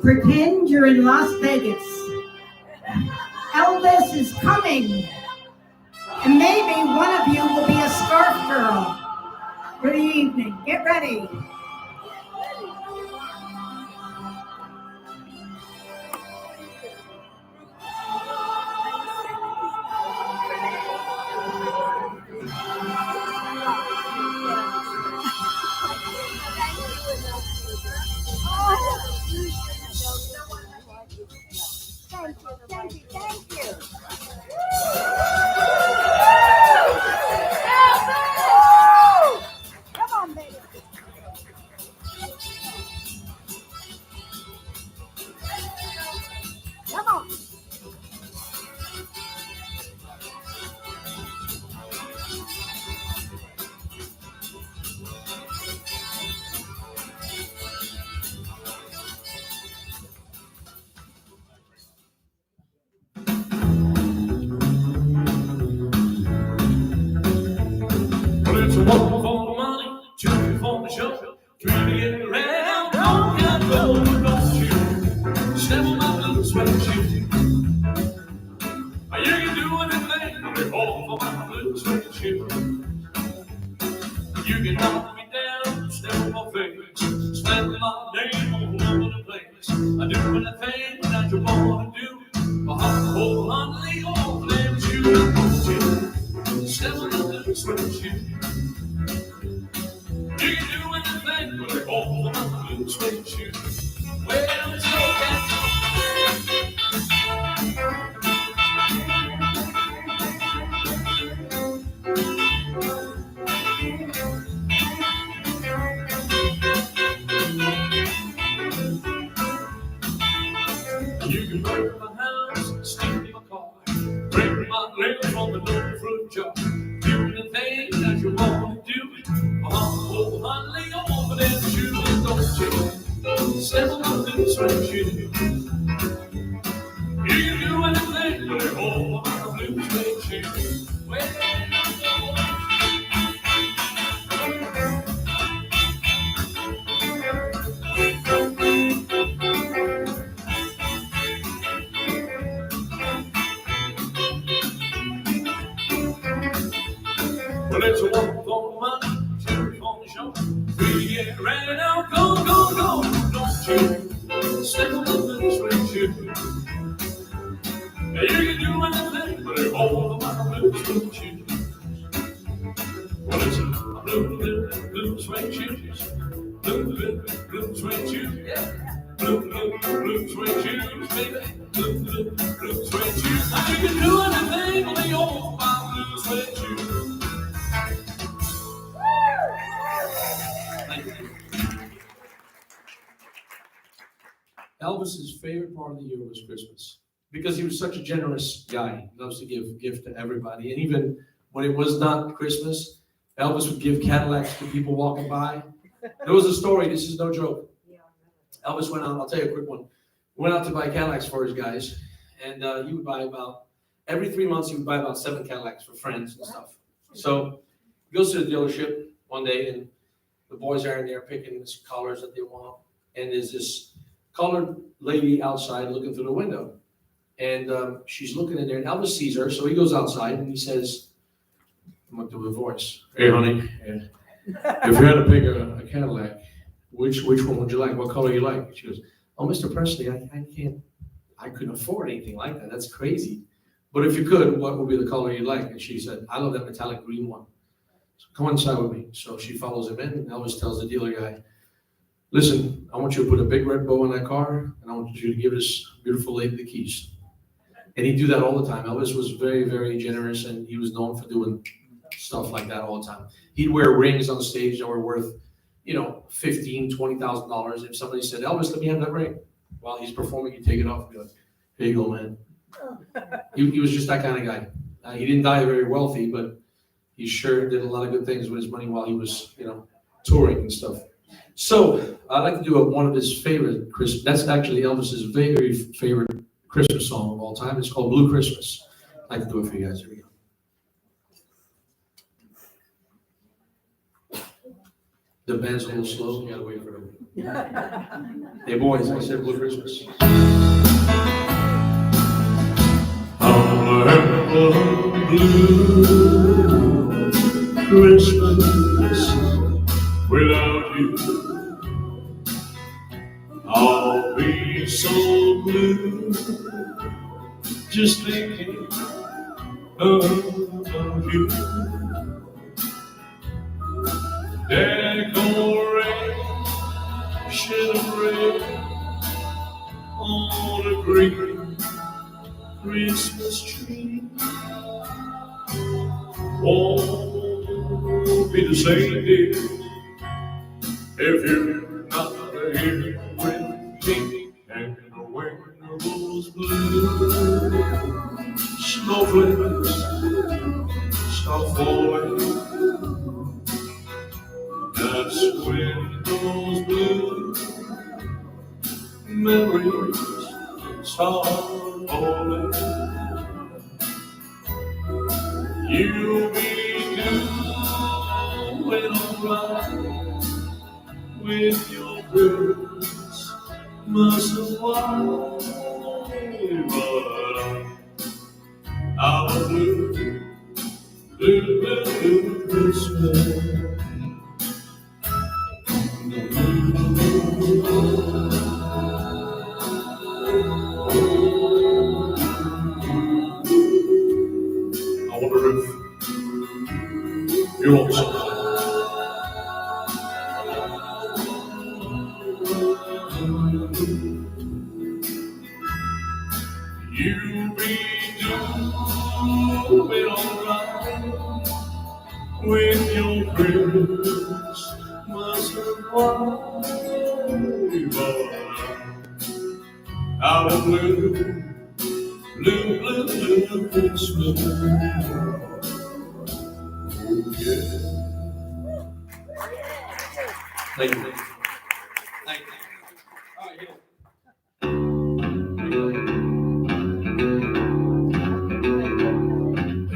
B: Pretend you're in Las Vegas. Elvis is coming. And maybe one of you will be a scarf girl for the evening. Get ready.
F: Thank you. Come on, baby. Come on.
E: Well, it's a one for the money, two for the show, three to get around. Don't get gold, don't you? Step on my blue suede shoe. You can do anything but hold for my blue suede shoe. You can knock me down, step on my face, slam my name all over the place. I do anything that you want to do, but I'm wholeheartedly all them shoes. Step on my blue suede shoe. You can do anything but hold for my blue suede shoe. Well, it's okay. You can burn my house, steal my car, break my legs from the low fruit jar. Do anything that you want to do. I'm wholeheartedly over them shoes, don't you? Step on my little suede shoe. You can do anything but hold my blue suede shoe. Well, well, it's a one for the money, two for the show. We get ready now, go, go, go, don't you? Step on the little suede shoe. You can do anything but hold my blue suede shoe. Well, it's a blue suede shoes. Blue suede shoes, yeah. Blue suede shoes, baby. Blue suede shoes. Now you can do anything but hold my blue suede shoes. Thank you. Elvis's favorite part of the year was Christmas because he was such a generous guy. He loves to give gift to everybody. And even when it was not Christmas, Elvis would give Cadillacs to people walking by. There was a story, this is no joke. Elvis went out, I'll tell you a quick one. Went out to buy Cadillacs for his guys. And he would buy about, every 3 months, he would buy about 7 Cadillacs for friends and stuff. So he goes to the dealership one day and the boys are in there picking the colors that they want. And there's this colored lady outside looking through the window. And she's looking in there, and Elvis sees her, so he goes outside and he says, I'm going to do a voice. Hey, honey, if you had to pick a Cadillac, which one would you like? What color you like? She goes, oh, Mr. Presley, I couldn't afford anything like that. That's crazy. But if you could, what would be the color you like? And she said, I love that metallic green one. So come inside with me. So she follows him in, and Elvis tells the dealer guy, listen, I want you to put a big red bow in that car, and I want you to give this beautiful lady the keys. And he'd do that all the time. Elvis was very, very generous, and he was known for doing stuff like that all the time. He'd wear rings on stage that were worth, $15,000, $20,000. If somebody said, Elvis, let me have that ring. While he's performing, he'd take it off and be like, here you go, man. He was just that kind of guy. He didn't die very wealthy, but he sure did a lot of good things with his money while he was, touring and stuff. So I'd like to do one of his favorite Christmas. That's actually Elvis's very favorite Christmas song of all time. It's called Blue Christmas. I'd like to do it for you guys. Here we go. The band's a little slow. You gotta wait for them. Hey boys, I said Blue Christmas. I'll have a blue Christmas without you. I'll be so blue just thinking of you. Decoration of red on a green Christmas tree won't be the same, dear, if you're not here with me. And when those blue snowflakes start falling, that's when those blue memories start falling. You'll be doing alright with your Christmas white, but I'm a blue Christmas. I wonder if you want something. You be doing alright with your Christmas white, but I'm a blue Christmas. Oh, yeah. Thank you. Thank you. All right, here.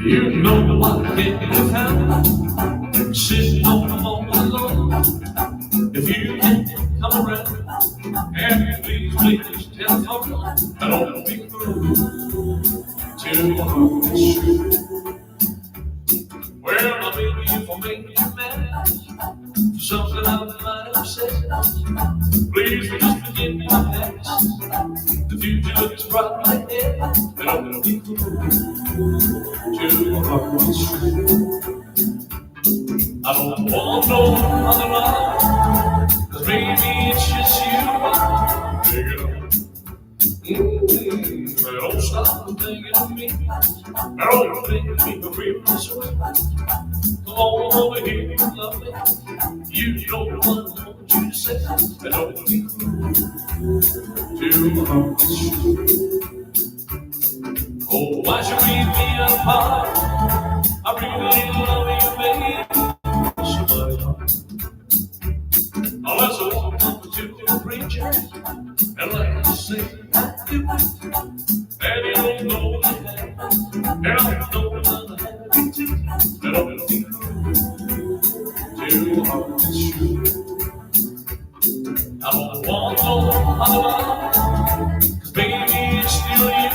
E: You know I can't have sitting on the phone alone. If you can come around and please telephone, I don't be through to well, I may be for making you mad, something I might have said. Please just forgive me my past. The future looks bright ahead, and I will be through to I don't want no other love, 'cause maybe it's just you. Take it on. Don't stop thinking of me. Don't think of me for real this way. Come on over here and love me. You know the one I want you to say. I don't be cruel to oh, why should we be apart? I really love you, baby. Unless I walk up to the preacher and let him say that you and you don't know that, and I don't know that I'm happy too, and I don't think too hard to shoot. I don't want no other love, 'cause baby it's still you.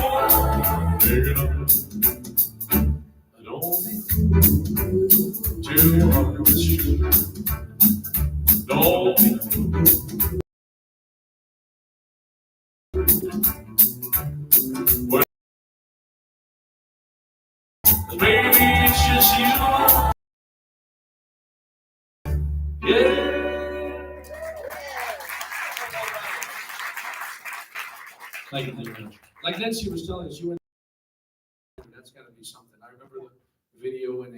E: Take it up. I don't think too hard to shoot. Don't be well, maybe it's just you. Yeah. Thank you very much. Like Nancy was telling us, you went. That's got to be something. I remember the video when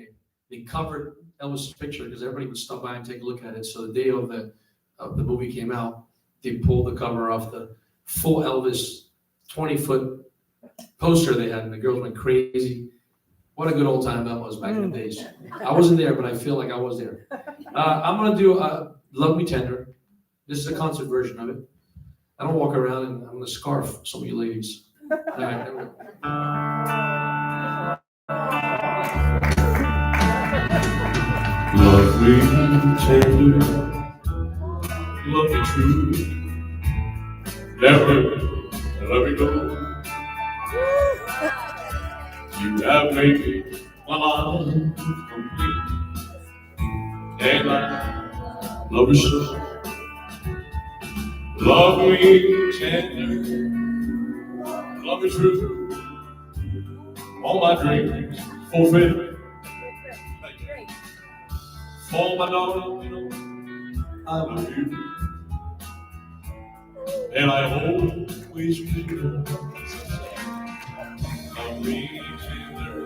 E: they covered Elvis' picture because everybody would stop by and take a look at it. So the day of the movie came out, they pulled the cover off the full Elvis 20-foot poster they had, and the girls went crazy. What a good old time that was back in the days. I wasn't there, but I feel like I was there. I'm gonna do "Love Me Tender," This is a concert version of it. I don't walk around and I'm gonna scarf some of you ladies. All right, there we go. Love me tender, love me true, never let me go. You have made my life complete, and I love you so. Love me tender, love me true, all my dreams fulfilled. For my darling, you know, I love you, and I always will. Love me tender,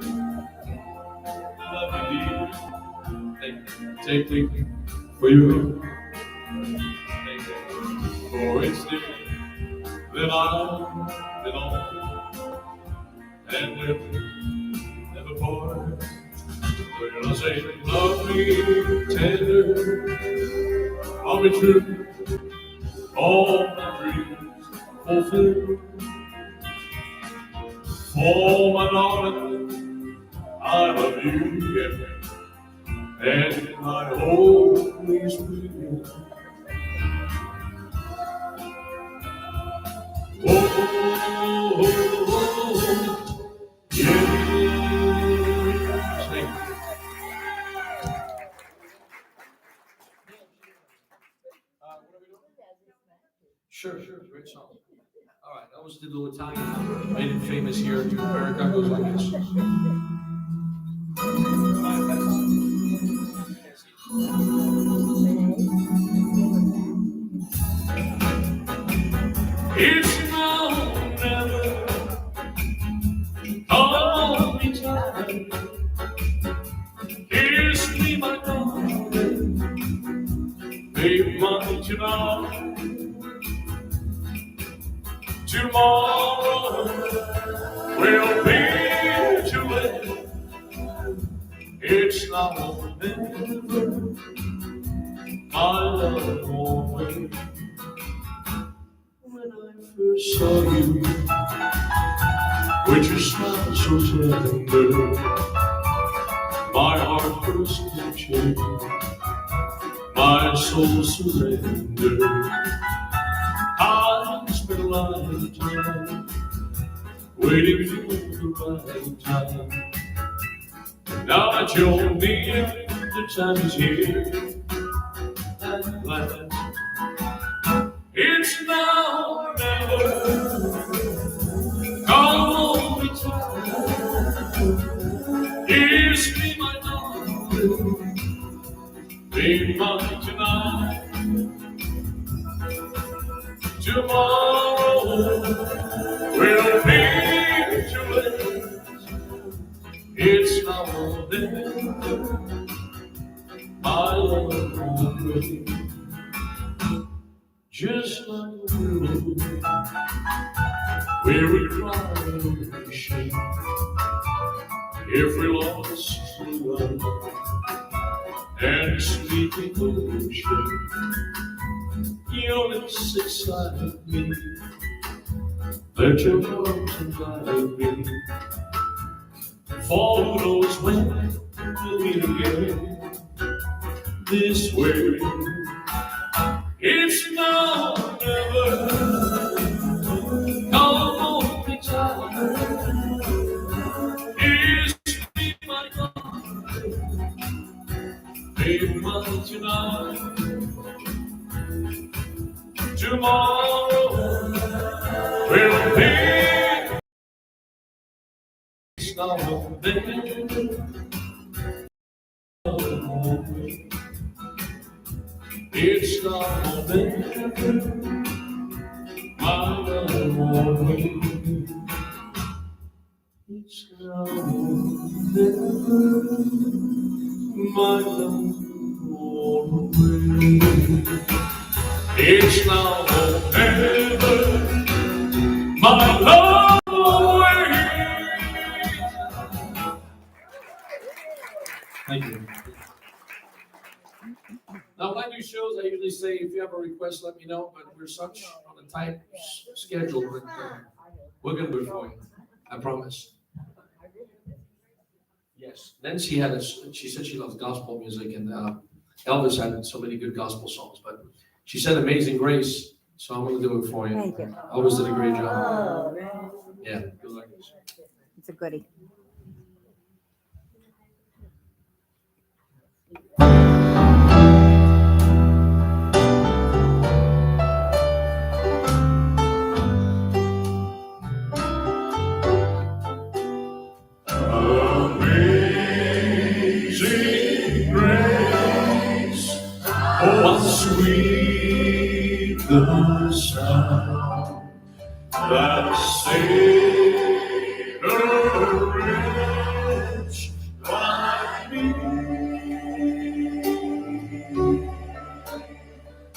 E: love me dear. Take me for you, for it's there that I belong, and never part. When I say love me tender, love me true, all my dreams fulfilled. For my darling, I love you, yeah, and I always will. Oh, yeah. Sing. Sure, great song. All right, that was the little Italian number. Made it famous here in America. It goes like this. It's now or never. Hold me tight. Kiss me, my darling. Baby, mine tonight. Tomorrow will be too late. It's not or never. My love won't wait. When I first saw you, with your smile so tender, my heart burst in shame, my soul surrendered. I spent a lifetime waiting for the right time. Now that you're near, the time is here at last. It's now or never. Come on, me tight. Kiss me, my darling. Be mine tonight. Tomorrow will be too late. It's now or never. My love will wait. Just like a willow, where we cry and shake. If we lost the love and sleep in the shade, your lips inside me, let your arms invite me. For who knows when we'll meet again this way. It's now or never. Come on, me tight. Kiss me, my darling. Be mine tonight. Tomorrow will be. It's now or never. It's not or never. My love won't wait. It's now or never. My love won't wait. It's now or never. My love won't wait. Thank you. Now, when I do shows, I usually always say, if you have a request, let me know, but we're such on a tight schedule that we're gonna do it for you. I promise. Yes. Then she said she loves gospel music, and Elvis had so many good gospel songs, but she said Amazing Grace, so I'm gonna do it for you.
F: Thank you.
E: Elvis did a great job.
F: Oh,
E: Yeah, good luck.
F: it's a goodie.
E: Amazing grace, oh, what sweet the sound that saved a wretch like me.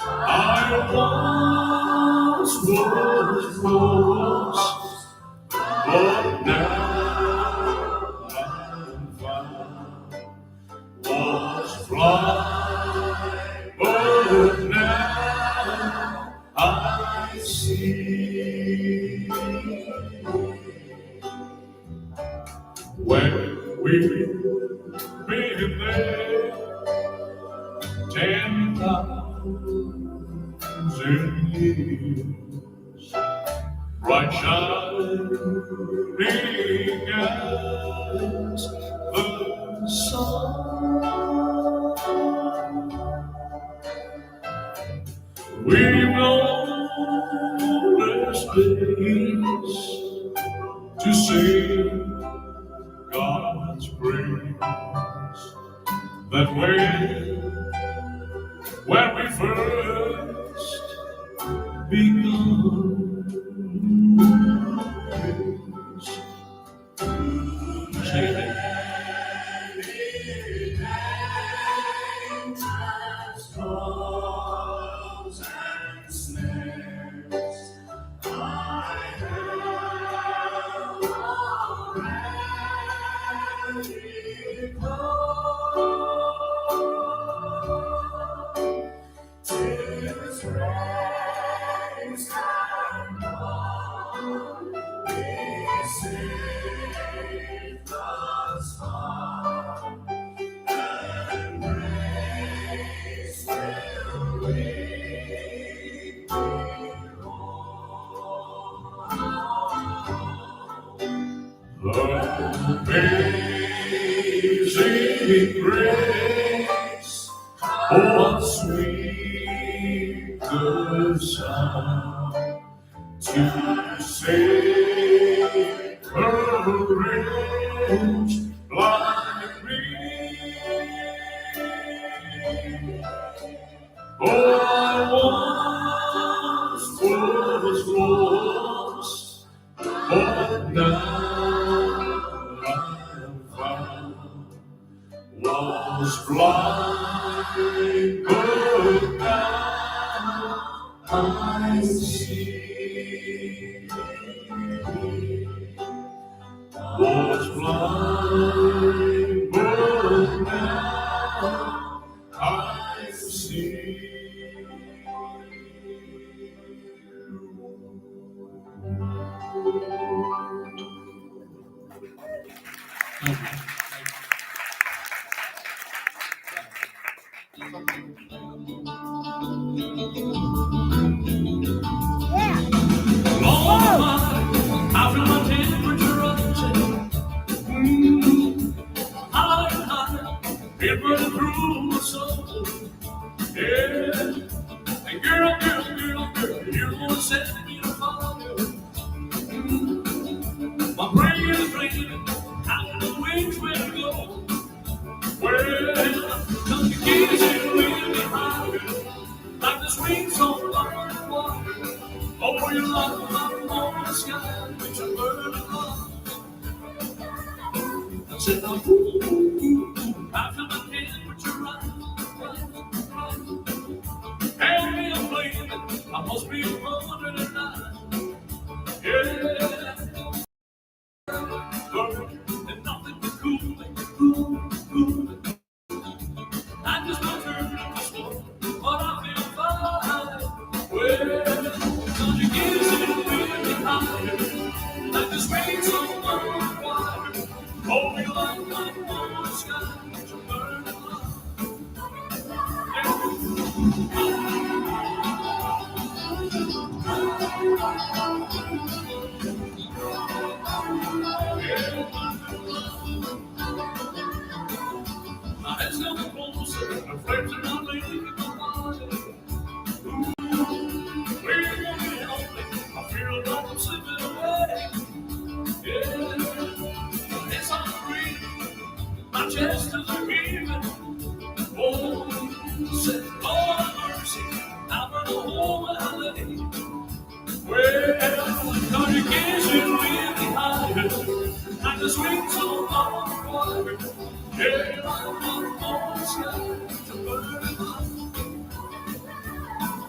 E: I once was lost, but now I'm found. Was blind, but now I see. When we've been there 10,000 years, bright shining as the sun, we've known this days to sing God's praise. That when we first begun, sing it. Amazing grace, oh, what sweet the sound to save a wretch like me. Oh, I once was lost, but now was blind, but now I see. Was blind, but now I see. It runs through my soul, yeah. And girl, you're gonna set me on fire. My brain is bleeding, out the wings where to go. Well, come the keys and leave me higher, like the swings on the water. Oh, you love on the sky, with your burning love. I said, oh, I feel my temperature rise. Hand me a plane, I must be 109. Yeah. And nothing but cool. I just don't turn up the smoke, but I feel fine. swings on the water, holding like the sky to burn love. My head's coming closer, my friends are not leaving the water. We're gonna be lonely, I feel like I'm slipping away. Yeah, it's on the breeze, my chest is a heaving. Oh, said, Lord have mercy, I'm gonna hold my lady. Well, now you can't see really higher, and the swings on the water. Yeah, I'm on the sky to burn love,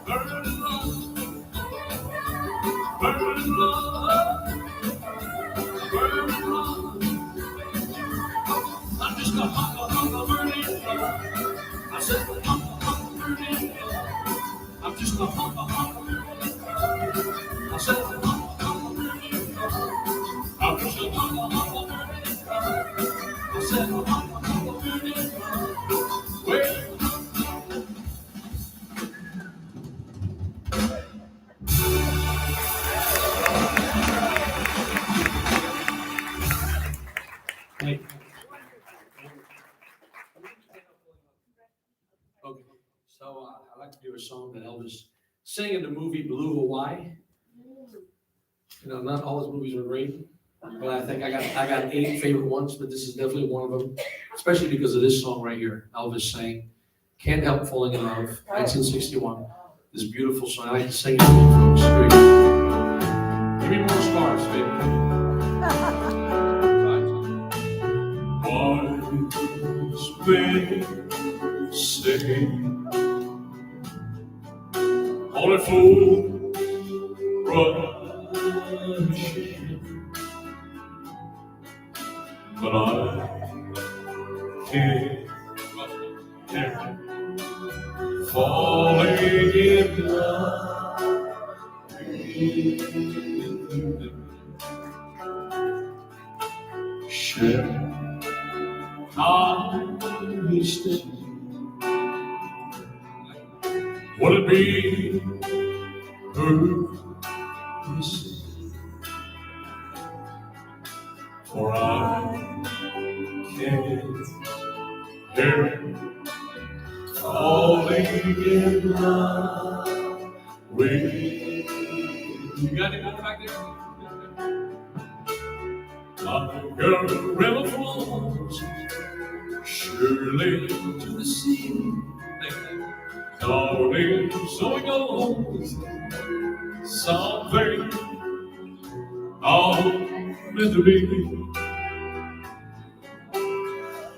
E: burn love, burn love, burn love. I'm just a burning love. I said, burning love. I'm just a burning love. I said, burning love. I'm just a burning love. I said, burning love. Well, thank you. Okay, so I like to do a song that Elvis sang in the movie Blue Hawaii. You know, not all his movies are great, but I think I got 8 favorite ones, but this is definitely one of them, especially because of this song right here. Elvis sang "Can't Help Falling in Love," 1961. This beautiful song. I like to sing it to you folks. Here we go. Give me more stars, baby. Wise men say only fool rush in, but I can't help falling in love with you. Share our mistake. Would it be her mistake? For I can't help falling in love with you. Got it back there? Like a river flows surely to the sea. Darling, so it goes. Something all meant to be.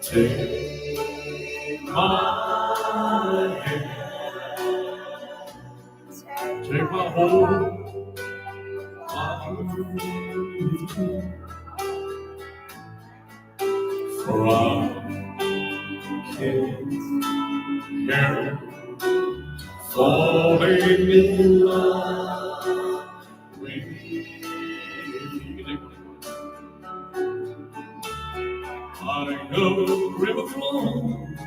E: Take my hand, take my whole for I can't help falling in love with you. Like a river flows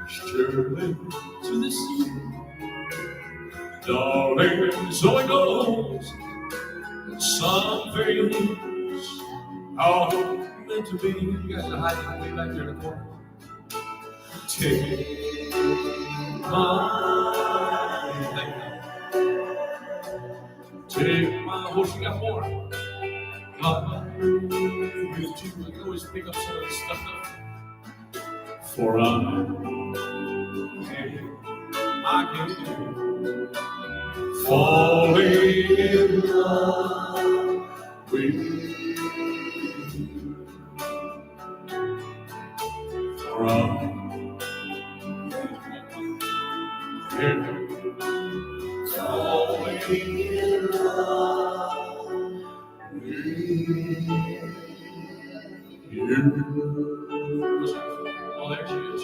E: surely to the sea. Darling, so it goes. Some things are meant to be. You guys are hiding way back there in the corner. Take my hand. Take my. Oh, she got more. I can always pick up some of this stuff. For I can falling in love with you. For I can falling in love with you. Oh, there she is.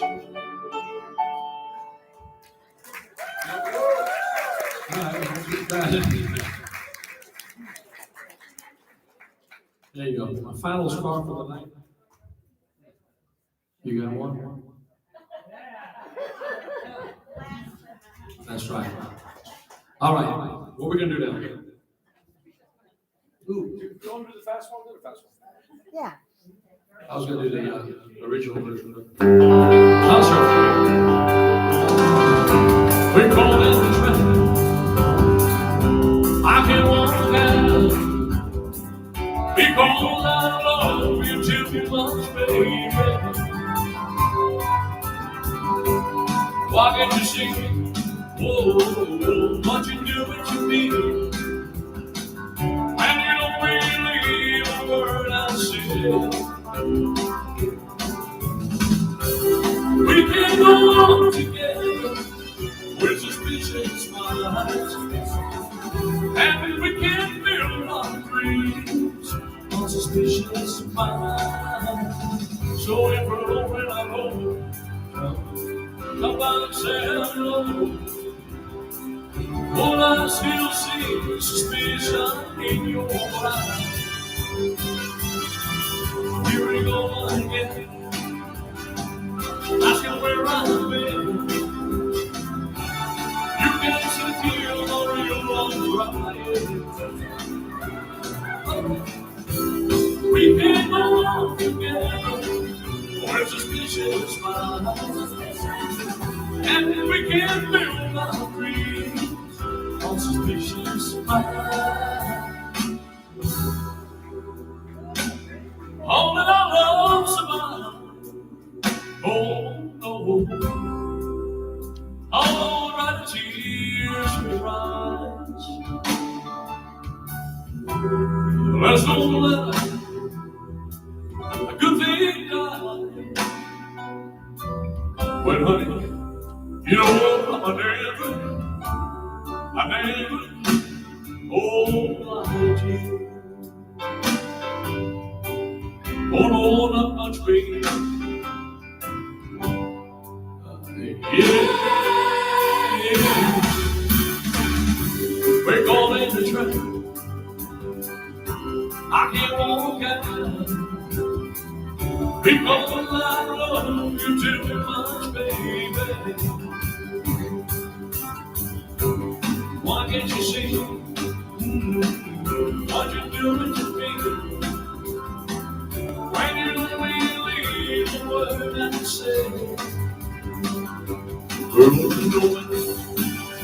E: There you go. My final scar for the night. You got one? That's right. All right. What are we gonna do now? Ooh, you want to do the fast one? Do the fast one.
F: Yeah.
E: I was gonna do the original version. How's your? We're calling the train. I can walk out because I love you too much, baby. Why can't you see? Oh, what you doing to me? And you don't believe a word I said. We can go on together with suspicious minds, and we can build our dreams on suspicious minds. So if we're open, I'm home. Come by and say hello. All I still see is suspicion in your eyes. Here we go again, asking where I've been. You can sit here or you're on crying. We can go on together, we're suspicious minds, and we can build our dreams on suspicious minds. All that our love survive. Oh no, all right, tears will rise. There's no letter, a good thing died. Well, honey, you know I'm never, oh, my dear. Oh, no, not much, baby. Yeah. We're going to train. I can't walk out because I love you too much, baby. Why can't you see what you're doing to me? When you don't believe the word I say,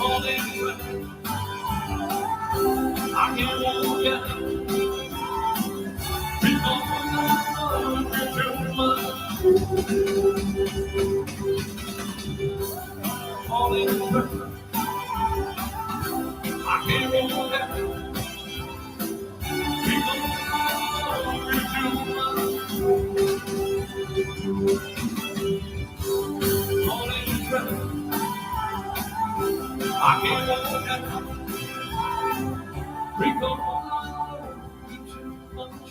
E: all in right. I can't walk out because I love you too much. All in right. I can't walk out because I love you too much. All in right. I can't walk out because I love you too much.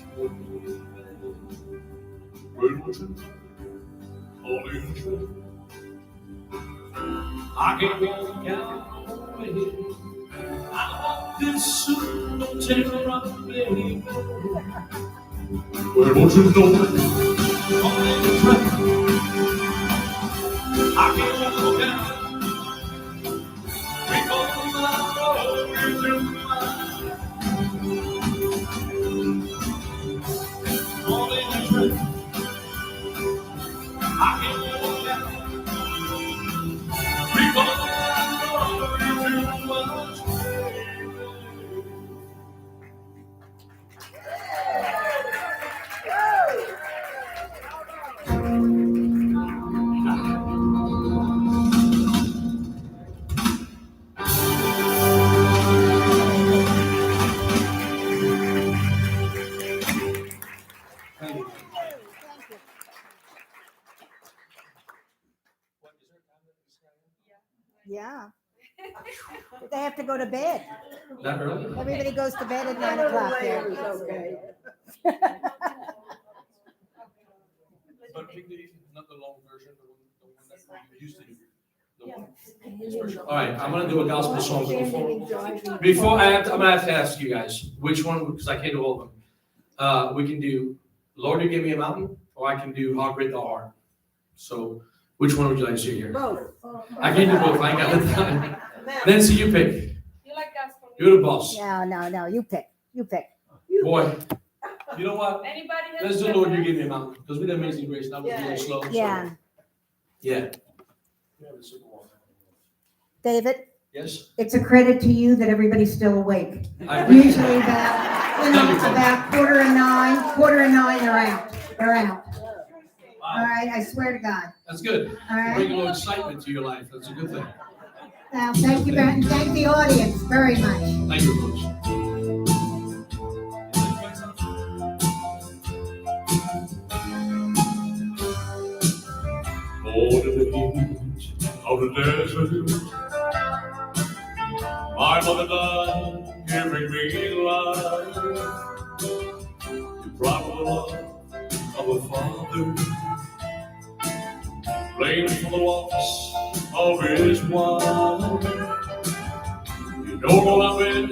E: All in right. I can't walk out away. I want this soon, don't tear up, baby. Well, won't you know it? All in the track. I can't walk out because I love you too much. All in the track. I can't walk out because I love you too much.
F: Yeah. They have to go to bed.
E: That early?
F: Everybody goes to bed at 9 o'clock there.
E: But not the long version, the one that we used to do. The one version. All right, I'm gonna do a gospel song before I'm gonna have to ask you guys which one, because I can't do all of them. We can do Lord, You Give Me a Mountain, or I can do How Great Thou Art. So, which one would you like to see here?
D: Both.
E: I can't do both. I ain't got the time. Nancy, you pick.
G: You like gospel?
E: You're the boss.
F: No, you pick.
E: Boy, you know what?
G: Anybody? has
E: Let's do
G: a
E: Lord, You
G: preference?
E: Give Me a Mountain, because we did Amazing Grace, and that was really slow. so-
F: Yeah.
E: Yeah.
F: David,
E: Yes?
B: It's a credit to you that everybody's still awake.
E: I appreciate
B: Usually about quarter of nine, they're out. All right, I swear to God.
E: That's good.
B: All right.
E: Bring a little excitement to your life. That's a good thing.
B: Now, thank you, and thank the audience very much.
E: Thank you, folks. Born in the heat of the desert, my mother died, giving me life. You brought the love of a father, blamed for the loss of his wife. You know what I've been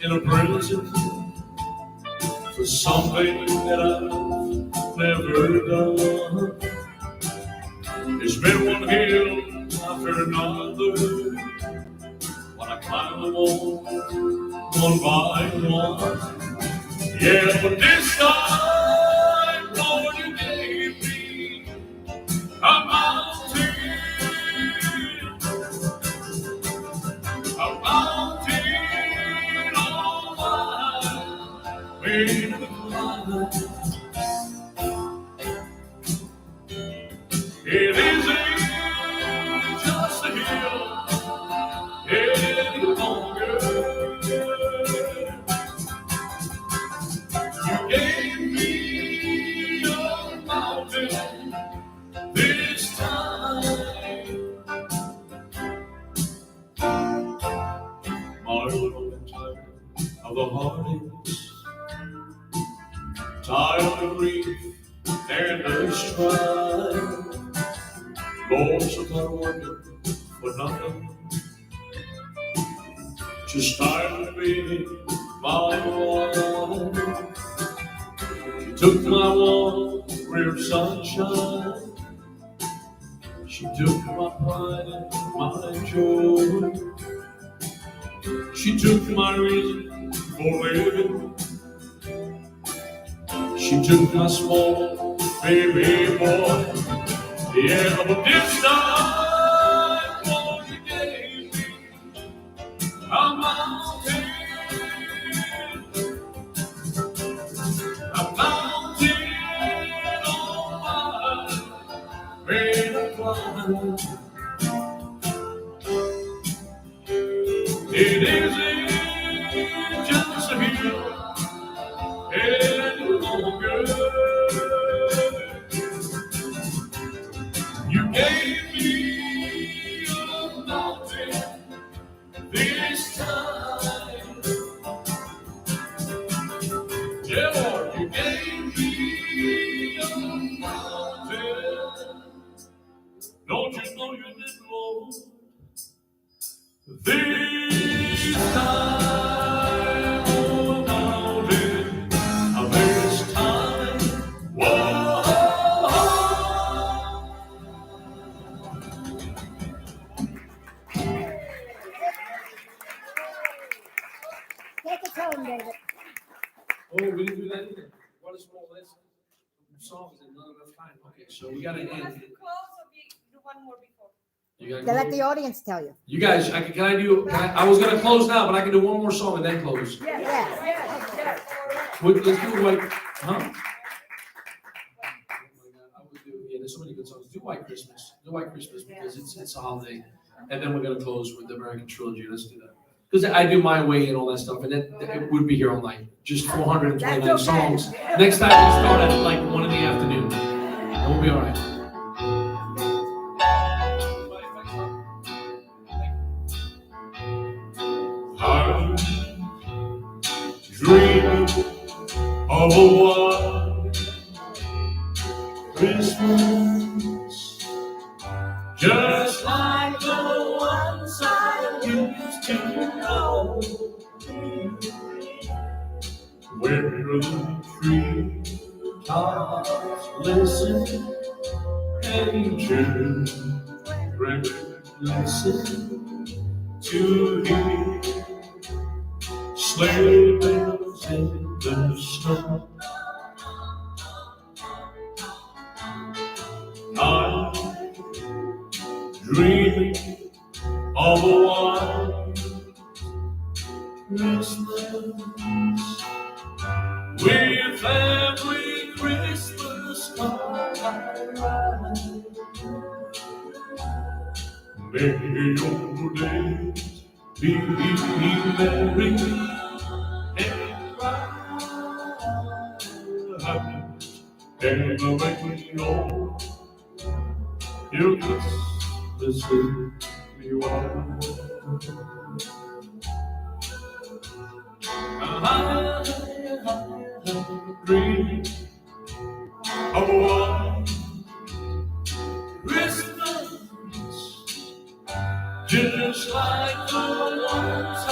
E: in a prison for something that I've never done. It's been one hill after another, when I climb them all, one by one. Yeah, but this time, Lord, You gave me a mountain all mine, made of climb. It isn't just a hill any longer. You gave me a mountain this time. My little tired of the heartaches, tired of the grief and the strife. Lord, sometimes working for nothing, just tired of being my wife. She took my one ray of sunshine, she took my pride and my joy, she took my reason for living, she took my small baby boy. Yeah, but this time, Lord, You gave me a mountain all mine, made of climb. It isn't just a hill any longer. You gave me a mountain this time. Yeah, Lord, You gave me a mountain. Don't you know You did, Lord? This time, oh, mountain of this time. Whoa.
F: Take us home, David.
E: Oh, we didn't do that either. What is all this? Songs and not enough time. Okay, so we gotta
G: You want us
E: end.
G: to close or do one more before?
E: You gotta
F: Let the
E: go.
F: audience tell you.
E: You guys, I was gonna close now, but I can do one more song and then close.
F: Yes.
E: Let's do White, huh? Oh my God, I would do, yeah, there's so many good songs. Do White Christmas. Do White Christmas because it's a holiday. And then we're gonna close with the American Trilogy. Let's do that. Because I do My Way and all that stuff, and it would be here all night. Just 429 songs. Next time we'll start at like 1 in the afternoon. And we'll be all right. I'm dreaming of a white Christmas, just like the ones I used to know. where the tree tops listen and children listen to hear sleigh bells in the snow. I'm dreaming of a white Christmas with every Christmas card. May your days be merry and bright, and make all your Christmases be white. I dream of a white Christmas, just like the ones I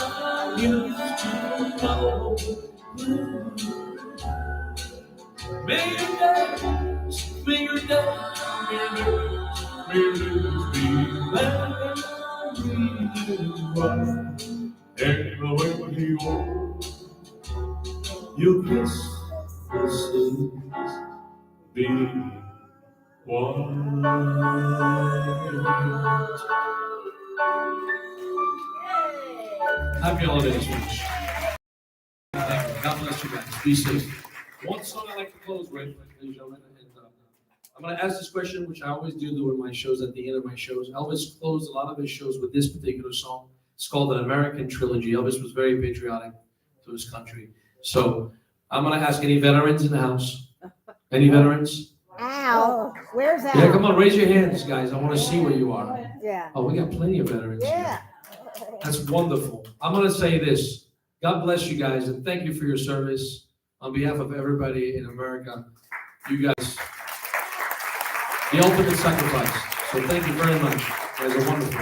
E: used to know. May your days, may your days, may your days be merry, and when you old, your Christmases be white. Happy holidays, folks. Thank you. God bless you guys. Be safe. One song I like to close with, ladies and gentlemen, and I'm going to ask this question, which I always do in my shows, at the end of my shows. Elvis closed a lot of his shows with this particular song. It's called An American Trilogy. Elvis was very patriotic to his country. So I'm going to ask any veterans in the house. Any veterans?
F: Al, where's Al?
E: Yeah, come on, raise your hands, guys. I want to see where you are.
F: Yeah.
E: Oh, we got plenty of veterans
F: Yeah.
E: here. That's wonderful. I'm going to say this. God bless you guys, and thank you for your service. On behalf of everybody in America, you guys, the ultimate sacrifice. So thank you very much. You guys are wonderful.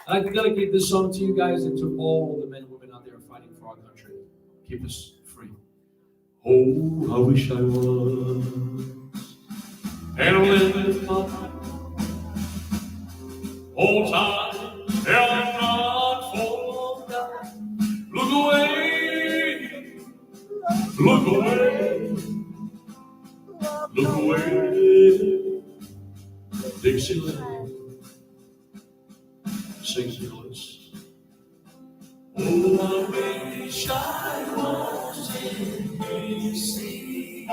E: I'd like to dedicate this song to you guys and to all the men and women out there fighting for our country. Keep us free. Oh, I wish I was. And I'll live my old time, and not forgotten. Look away, look away, look away. Dixieland, St. Louis. Oh, I wish I was in D.C.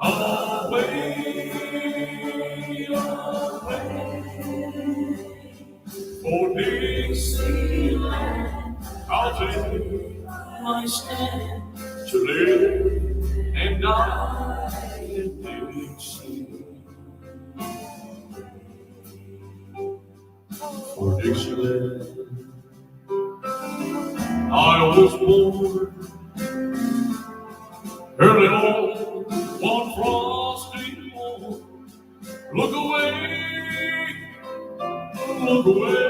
E: Away, away. For Dixieland, I'll take my stand to live and die in Dixie. For Dixieland, I was born early on one frosty morn. Look away, look away,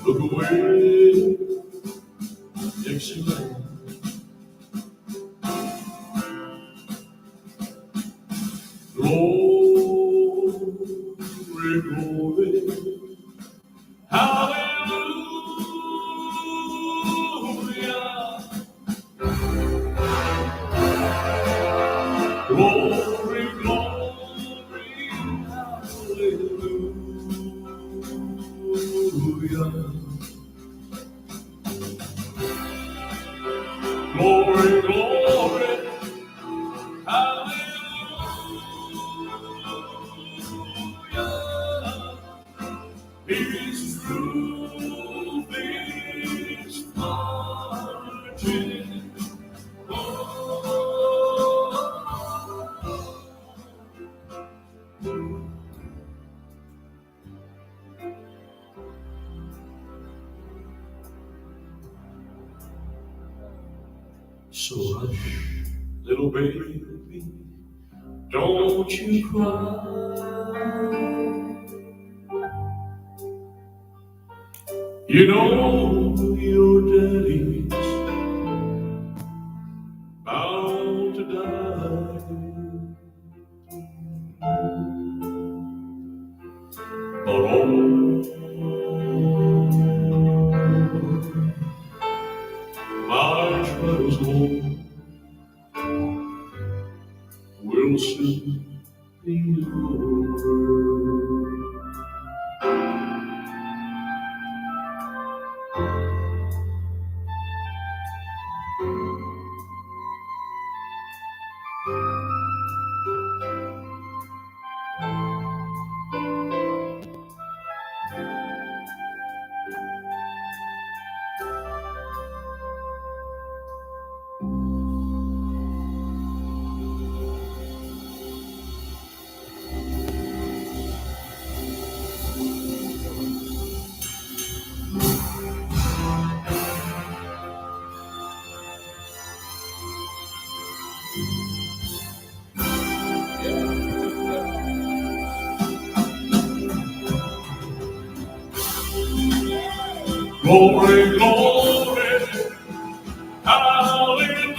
E: look away, Dixieland. Glory, glory, hallelujah. Glory, glory, hallelujah. Glory, glory, hallelujah. His truth is marching on. So hush, little baby, don't you cry. You know your daddy's home will soon be over. Glory, glory, hallelujah.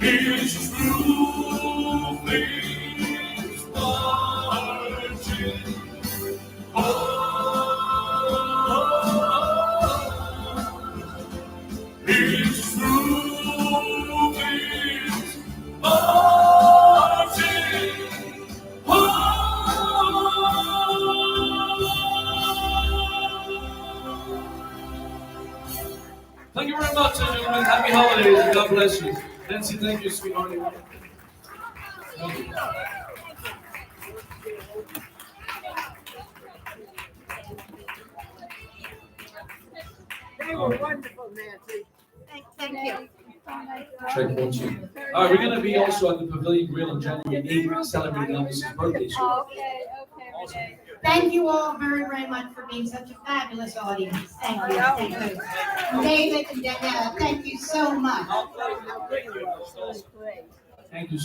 E: His truth is marching on. His truth is marching on. Thank you very much, gentlemen. Happy holidays and God bless you. Nancy, thank you, sweetheart. Thank you.
D: They were wonderful, Nancy.
F: Thank you.
E: Check 1, 2. All right, we're going to be also at the Pavilion Grill on January 8th celebrating Elvis's birthday. So
G: Okay, Renee.
B: Thank you all very, very much for being such a fabulous audience. Thank you. Thank you. David and Danielle, thank you so much.
D: How good it was. It was great.
E: thank you